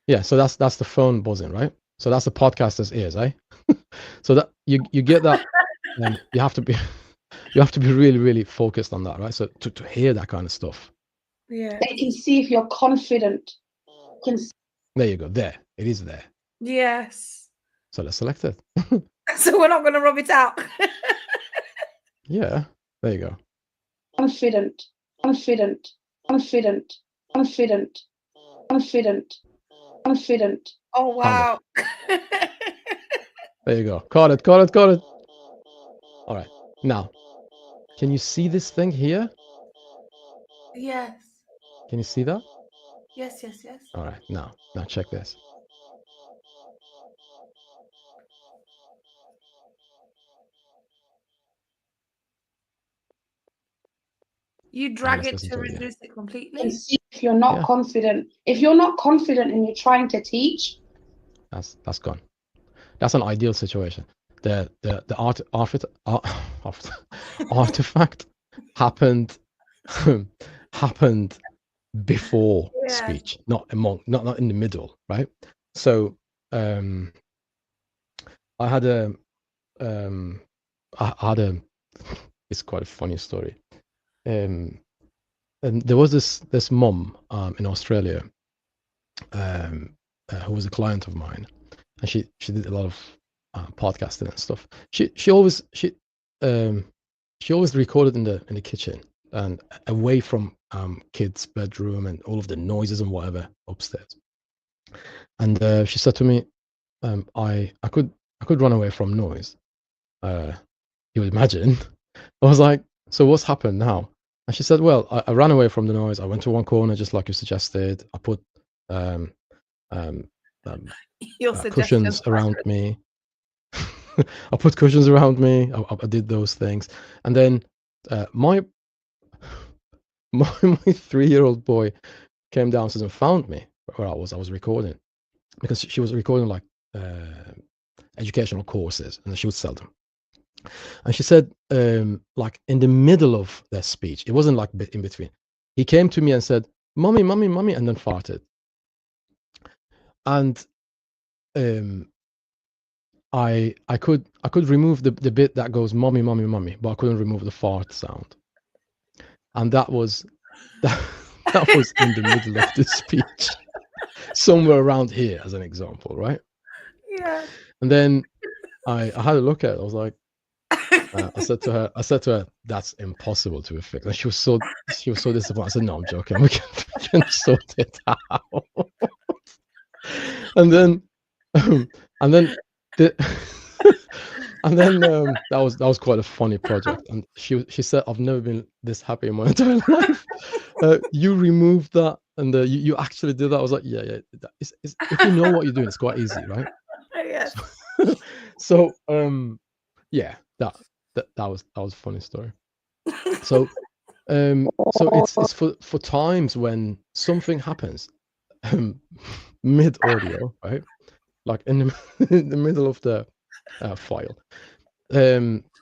Okay, so that's the phone buzzing, right? So that's the podcaster's ears, eh? So that you get that, and you have to be really, really focused on that, right? So to hear that kind of stuff. Yeah. They can see if you're confident. There you go. There. It is there. Yes. So let's select it. So we're not going to rub it out. Yeah. There you go. Confident. Oh, wow. There you go. Caught it. All right. Now, can you see this thing here? Yes. Can you see that? Yes. All right. Now check this. You drag it listen to to it, yeah. reduce it completely. And see if you're not Yeah. confident. If you're not confident and you're trying to teach, That's gone. That's an ideal situation. The artifact happened happened before Yeah. speech, not in the middle, right? So I had a it's quite a funny story. And there was this mom in Australia who was a client of mine, and she did a lot of podcasting and stuff. She always recorded in the kitchen and away from kids' bedroom and all of the noises and whatever upstairs. And she said to me, I could run away from noise. You would imagine. I was like, so what's happened now? And she said, well, I ran away from the noise. I went to one corner, just like you suggested. I put cushions around me. I put cushions around me. I did those things. And then my 3-year-old boy came downstairs and found me where I was recording, because she was recording like educational courses, and she would sell them. And she said, like in the middle of their speech, it wasn't like in between. He came to me and said, "Mommy, mommy, mommy," and then farted. And I could remove the bit that goes "mommy, mommy, mommy," but I couldn't remove the fart sound. And that was in the middle of the speech, somewhere around here, as an example, right? Yeah. And then I had a look at it. I was like, I said to her, "That's impossible to be fixed." And she was so disappointed. I said, "No, I'm joking. We can sort it out." And then that was quite a funny project. And she said, "I've never been this happy in my entire life." You removed that, and you actually did that. I was like, yeah. It's, if you know what you're doing, it's quite easy, right? Yes. So yeah, that was a funny story. So it's for times when something happens mid audio, right? Like in the middle of the file.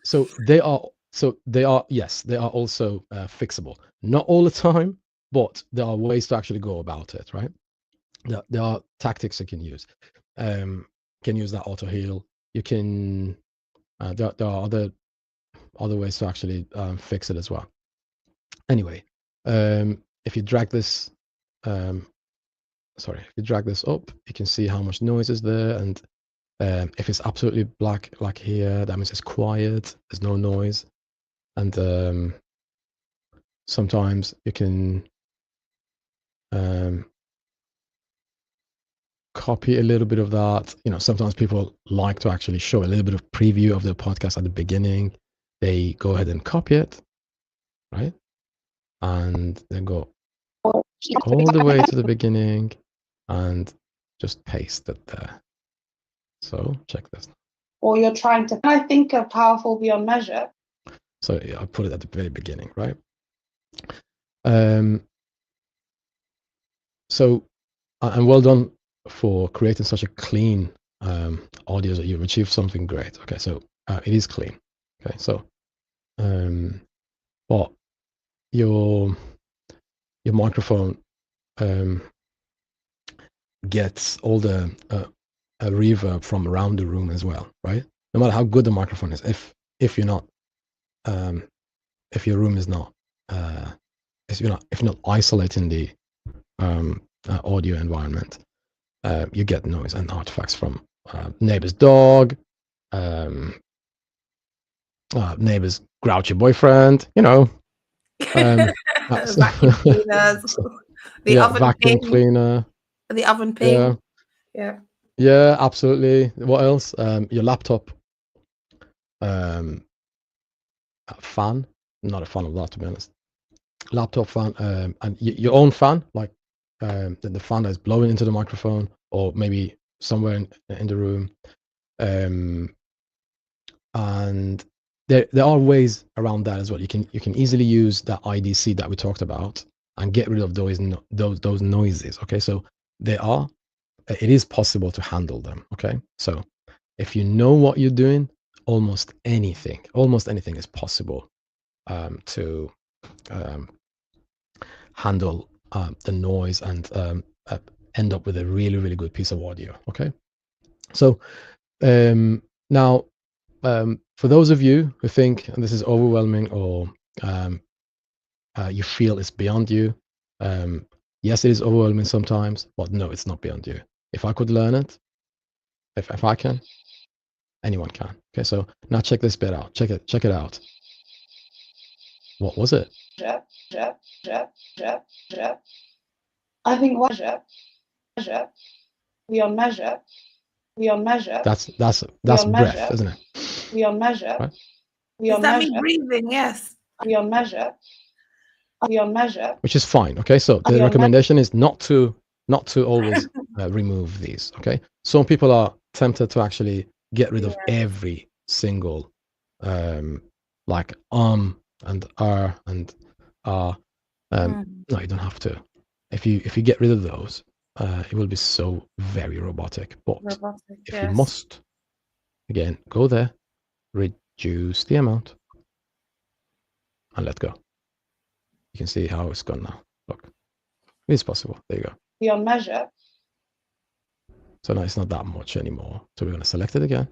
So they are also fixable. Not all the time, but there are ways to actually go about it, right? There are tactics you can use. Can use that auto heal. You can. There are other ways to actually fix it as well. Anyway, if you drag this, if you drag this up, you can see how much noise is there, and if it's absolutely black, like here, that means it's quiet. There's no noise, and sometimes you can copy a little bit of that. Sometimes people like to actually show a little bit of preview of the podcast at the beginning. They go ahead and copy it, right? And then go all the way to the beginning and just paste it there. So check this. or you're trying to, I think, of powerful beyond measure. So I put it at the very beginning, right? So, and well done for creating such a clean audio that you've achieved something great. Okay, so it is clean. Okay, so but your microphone gets all the reverb from around the room as well, right? No matter how good the microphone is, if you're not if your room is not if you're not isolating the audio environment, you get noise and artifacts from neighbor's dog, neighbor's grouchy boyfriend, Vacuum cleaners, the oven vacuum ping, cleaner, the oven ping. Yeah, absolutely. What else? Your laptop fan. Not a fan of that, to be honest. Laptop fan, and your own fan, like the fan that is blowing into the microphone, or maybe somewhere in the room, and there are ways around that as well. You can easily use that IDC that we talked about and get rid of those noises. Okay, so it is possible to handle them. Okay, so if you know what you're doing, almost anything is possible to handle the noise and end up with a really, really good piece of audio. Okay, so now for those of you who think this is overwhelming or you feel it's beyond you, yes, it is overwhelming sometimes, but no, it's not beyond you. If I could learn it, if I can, anyone can. Okay, so now check this bit out. Check it out. What was it? I think beyond measure. That's breath, isn't it? Beyond measure. Right? Is that me breathing? Yes. Beyond measure. Which is fine. Okay, so the recommendation is not to always remove these. Okay, some people are tempted to actually get rid of every single like and and no, you don't have to. If you get rid of those, it will be so very robotic. But if you must, again, go there, reduce the amount, and let go. You can see how it's gone now. Look, it's possible. There you go. Beyond measure. So now it's not that much anymore. So we're going to select it again.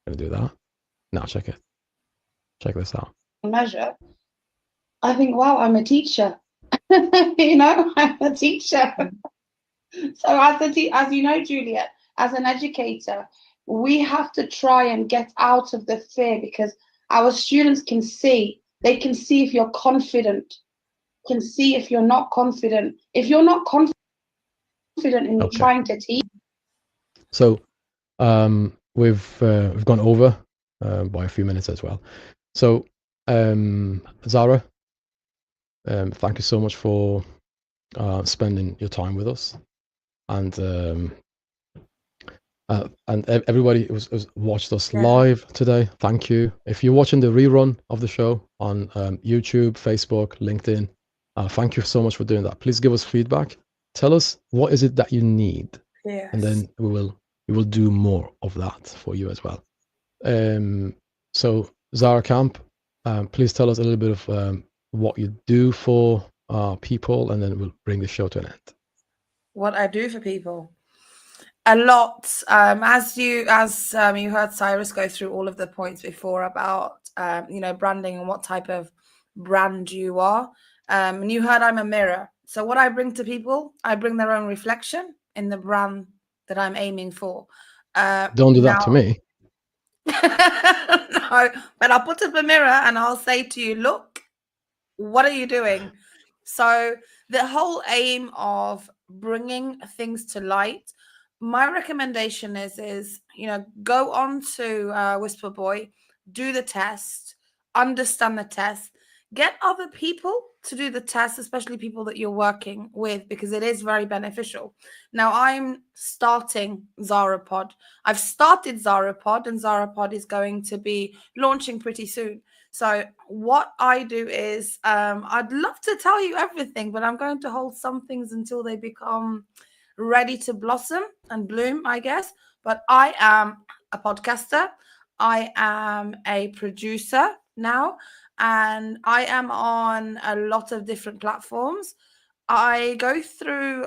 Going to do that. Now check it. Check this out. Measure. I think, wow, I'm a teacher. You know, I'm a teacher. So as you know, Juliet, as an educator, we have to try and get out of the fear, because our students can see. They can see if you're confident. Can see if you're not confident. If you're not confident in trying to teach. So we've gone over by a few minutes as well. So Zara, thank you so much for spending your time with us, and everybody who's watched us live today, thank you. If you're watching the rerun of the show on YouTube, Facebook, LinkedIn, thank you so much for doing that. Please give us feedback. Tell us what is it that you need, and then we will do more of that for you as well. So Zara Camp, please tell us a little bit of what you do for people, and then we'll bring the show to an end. What I do for people. A lot, as you heard Cyrus go through all of the points before about branding and what type of brand you are, and you heard I'm a mirror. So what I bring to people, I bring their own reflection in the brand that I'm aiming for. Don't do that to me. No, but I'll put up a mirror and I'll say to you, look, what are you doing? So the whole aim of bringing things to light, my recommendation is go on to Whisper Boy, do the test, understand the test, get other people to do the test, especially people that you're working with, because it is very beneficial. Now I'm starting ZaraPod. I've started ZaraPod, and ZaraPod is going to be launching pretty soon. So what I do is I'd love to tell you everything, but I'm going to hold some things until they become ready to blossom and bloom, I guess. But I am a podcaster. I am a producer now, and I am on a lot of different platforms. I go through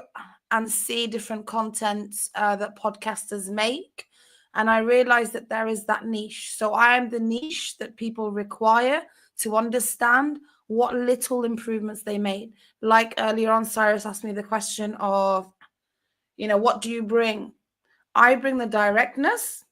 and see different contents that podcasters make, and I realize that there is that niche. So I am the niche that people require to understand what little improvements they made. Like earlier on, Cyrus asked me the question of, what do you bring? I bring the directness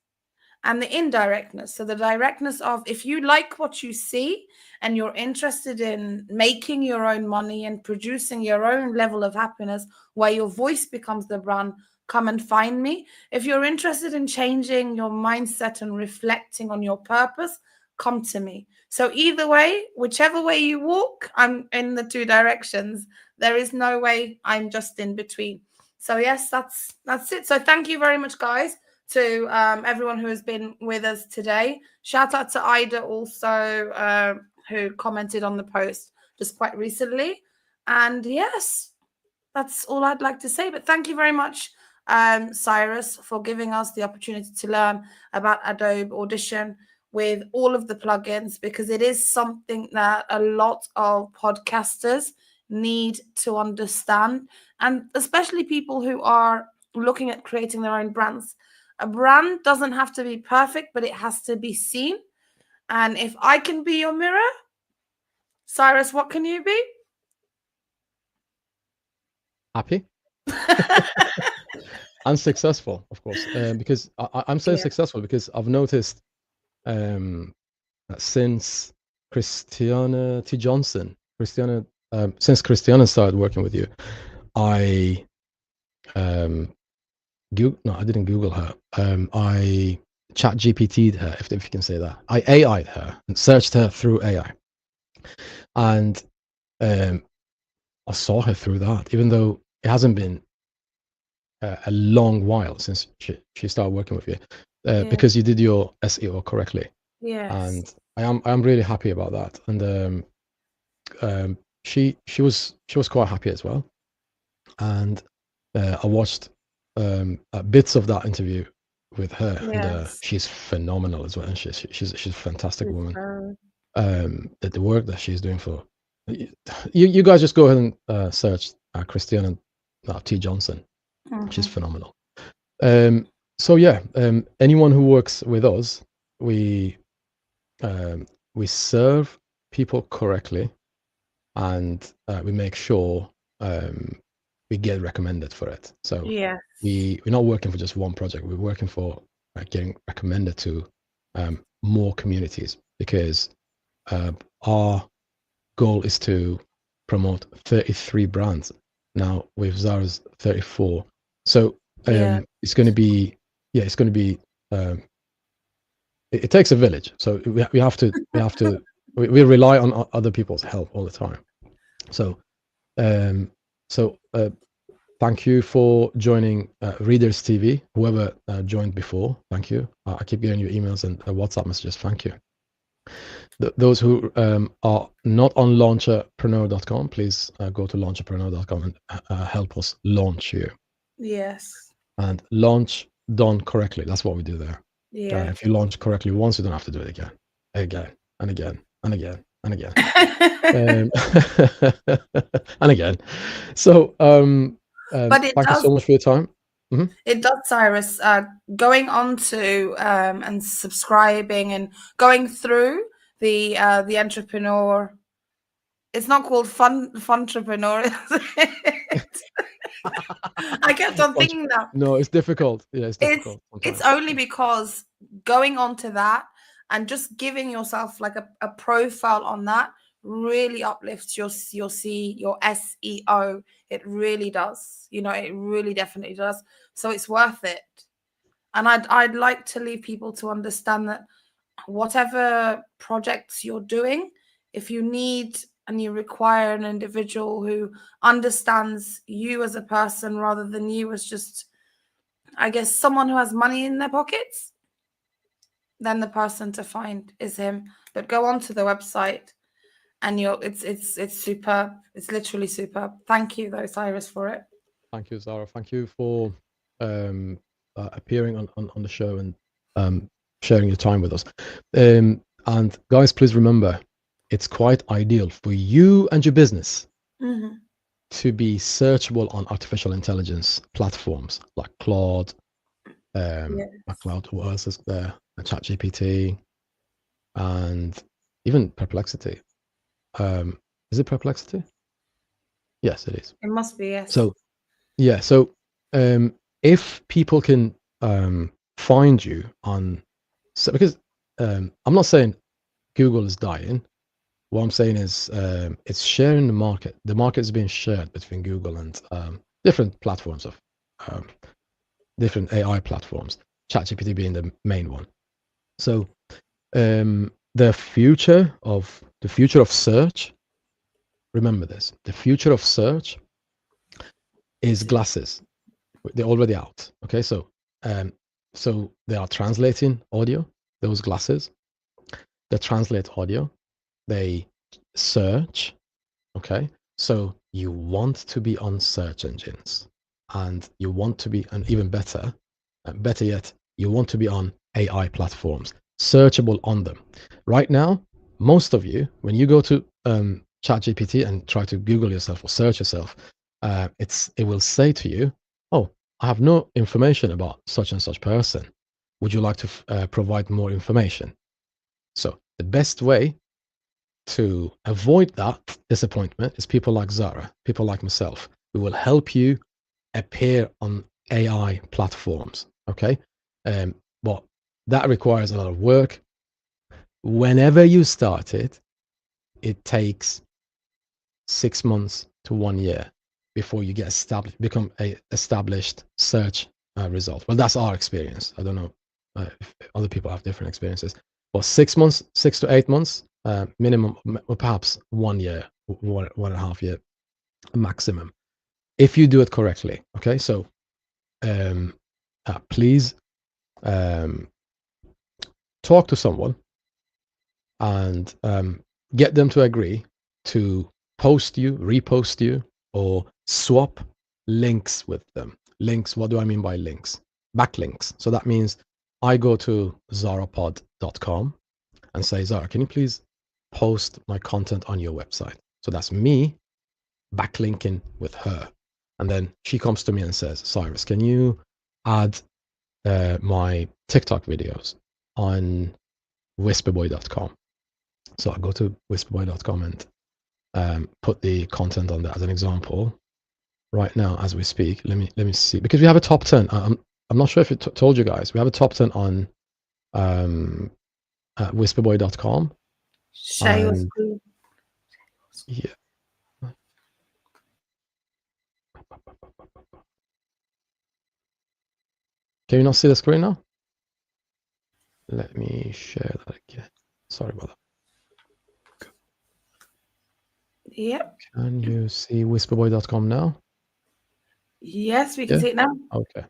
and the indirectness. So the directness of, if you like what you see and you're interested in making your own money and producing your own level of happiness where your voice becomes the brand, come and find me. If you're interested in changing your mindset and reflecting on your purpose, come to me. So either way, whichever way you walk, I'm in the two directions. There is no way I'm just in between. So yes, that's it. So thank you very much, guys. to everyone who has been with us today. Shout out to Ida also, who commented on the post just quite recently. And yes, that's all I'd like to say. But thank you very much, Cyrus, for giving us the opportunity to learn about Adobe Audition with all of the plugins, because it is something that a lot of podcasters need to understand, and especially people who are looking at creating their own brands. A brand doesn't have to be perfect, but it has to be seen. And if I can be your mirror, Cyrus, what can you be? Happy. And successful, of course, because I'm saying successful because I've noticed since Christiana T. Johnson, since Christiana started working with you, I I didn't Google her. I chat GPT'd her, if you can say that. I AI'd her and searched her through AI. And I saw her through that, even though it hasn't been a long while since she started working with you, because you did your SEO correctly. Yes. And I'm really happy about that. And she was quite happy as well. And I watched bits of that interview with her, and she's phenomenal as well. And she's a fantastic woman. The work that she's doing for you guys, just go ahead and search Christiana T. Johnson. She's phenomenal. So yeah, anyone who works with us, we serve people correctly, and we make sure we get recommended for it. So we're not working for just one project. We're working for getting recommended to more communities, because our goal is to promote 33 brands. Now with Zara's 34. So it's going to be it takes a village. So we have to we rely on other people's help all the time. So thank you for joining Readers TV. Whoever joined before, thank you. I keep getting your emails and WhatsApp messages. Thank you. Those who are not on launcherpreneur.com, please go to launcherpreneur.com and help us launch you. Yes. And launch done correctly. That's what we do there. Yeah. If you launch correctly once, you don't have to do it again and again and again and again and again. So but thank you so much for your time. Mm-hmm. It does, Cyrus. Going on to and subscribing and going through the entrepreneur. It's not called funtrepreneur. I kept on thinking that. No, it's difficult. Yeah, it's difficult. It's only because going on to that and just giving yourself like a profile on that really uplifts your SEO. It really does. You know, it really definitely does. So it's worth it. And I'd like to leave people to understand that whatever projects you're doing, if you need and you require an individual who understands you as a person rather than you as just, I guess, someone who has money in their pockets, then the person to find is him. But go onto the website and it's superb. It's literally superb. Thank you though, Cyrus, for it. Thank you, Zara. Thank you for appearing on the show and sharing your time with us. And guys, please remember, it's quite ideal for you and your business to be searchable on artificial intelligence platforms like Claude, what else is there? ChatGPT, and even Perplexity. Is it Perplexity? Yes, it is. It must be, yes. So, yeah. So, if people can find you on, because I'm not saying Google is dying. What I'm saying is it's sharing the market. The market is being shared between Google and different platforms of different AI platforms, ChatGPT being the main one. So the future of search, remember this, the future of search is glasses. They're already out. Okay, so So they are translating audio, those glasses. They translate audio. They search. Okay. So you want to be on search engines, and you want to be, and even better, better yet, you want to be on AI platforms, searchable on them. Right now, most of you, when you go to ChatGPT and try to Google yourself or search yourself, it will say to you, "Oh, I have no information about such and such person. Would you like to provide more information?" So the best way to avoid that disappointment is people like Zara, people like myself. We will help you appear on AI platforms. Okay. But that requires a lot of work. Whenever you start it, it takes 6 months to 1 year before you get established, become a established search result. Well, that's our experience. I don't know if other people have different experiences. But 6 months, 6 to 8 months, minimum, or perhaps 1 year, 1.5 year maximum, if you do it correctly. Okay, so please talk to someone and get them to agree to post you, repost you, or swap links with them. Links, what do I mean by links? Backlinks. So that means I go to zarapod.com and say, Zara, can you please post my content on your website? So that's me backlinking with her. And then she comes to me and says, Cyrus, can you add my TikTok videos on whisperboy.com? So I go to whisperboy.com and put the content on there as an example. Right now, as we speak, let me see, because we have a top 10. I'm not sure if it told you guys, we have a top 10 on whisperboy.com. Share your screen. Yeah. Can you not see the screen now? Let me share that again. Sorry about that. Yep. Can you see whisperboy.com now? Yes, we can see it now. Okay.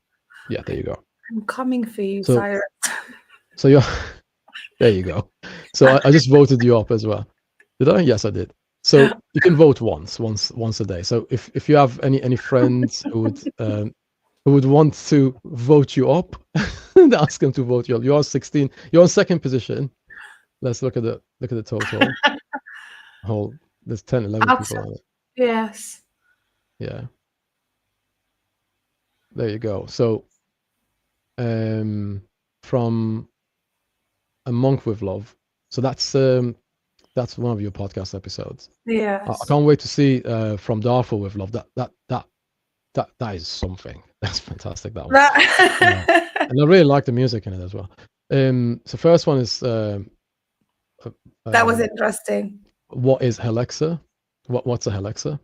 Yeah, there you go. I'm coming for you, So, Cyrus. So you're there you go. So I just voted you up as well. Did I? Yes, I did. So you can vote once a day. So if you have any friends who would want to vote you up, ask them to vote you up. You're 16. You're on second position. Let's look at the total. There's 10, 11 people on it. Yes. Yeah. There you go. So from A Monk with Love. So that's one of your podcast episodes. Yes. I can't wait to see From Darfur with Love. That is something. That's fantastic. That one. And I really like the music in it as well. So first one is that was interesting. What is Helexa? What's a Helexa?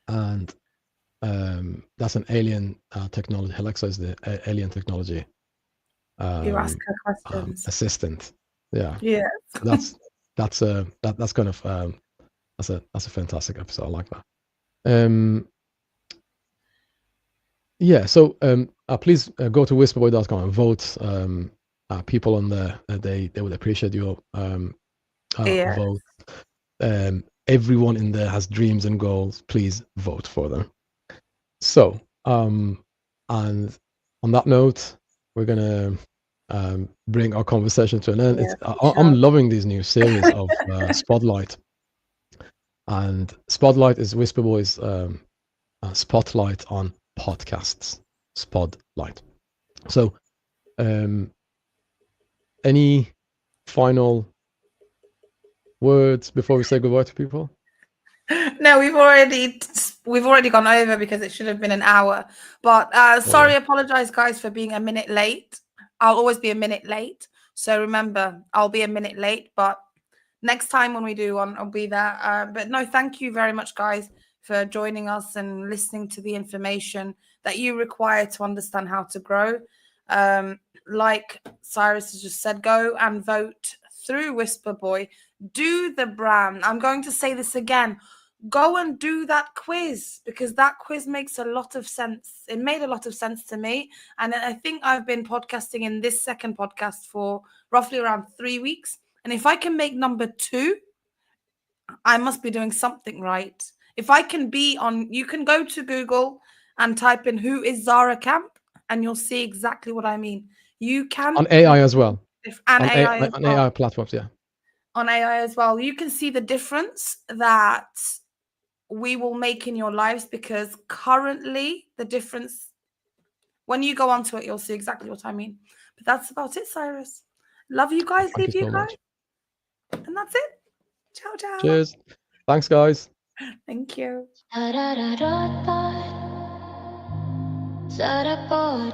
And that's an alien technology. Helexa is the alien technology. You ask her questions. Assistant. Yeah. Yeah. That's kind of that's a fantastic episode. I like that. Yeah. So please go to whisperboy.com and vote people on there. They would appreciate your vote. Everyone in there has dreams and goals. Please vote for them. So and on that note, we're gonna bring our conversation to an end. I'm loving these new series of Spotlight, and Spotlight is Whisperboy's spotlight on podcasts. Spotlight. So, any final words before we say goodbye to people? No, we've already gone over because it should have been an hour. But sorry, apologize, guys, for being a minute late. I'll always be a minute late. So remember, I'll be a minute late. But next time when we do one, I'll be there. But no, thank you very much, guys, for joining us and listening to the information that you require to understand how to grow. Like Cyrus has just said, go and vote through Whisper Boy. Do the brand. I'm going to say this again. go and do that quiz, because that quiz makes a lot of sense. It made a lot of sense to me. And I think I've been podcasting in this second podcast for roughly around 3 weeks. And if I can make number 2, I must be doing something right. If I can be on, you can go to Google and type in who is Zara Camp, and you'll see exactly what I mean. You can on AI as well. And AI as on well. AI platforms, yeah. On AI as well. You can see the difference that we will make in your lives, because currently the difference, when you go onto it, you'll see exactly what I mean. But that's about it, Cyrus. Love you guys. Thank you so much. And that's it. Ciao, ciao. Cheers. Thanks, guys. Thank you. Sarapod.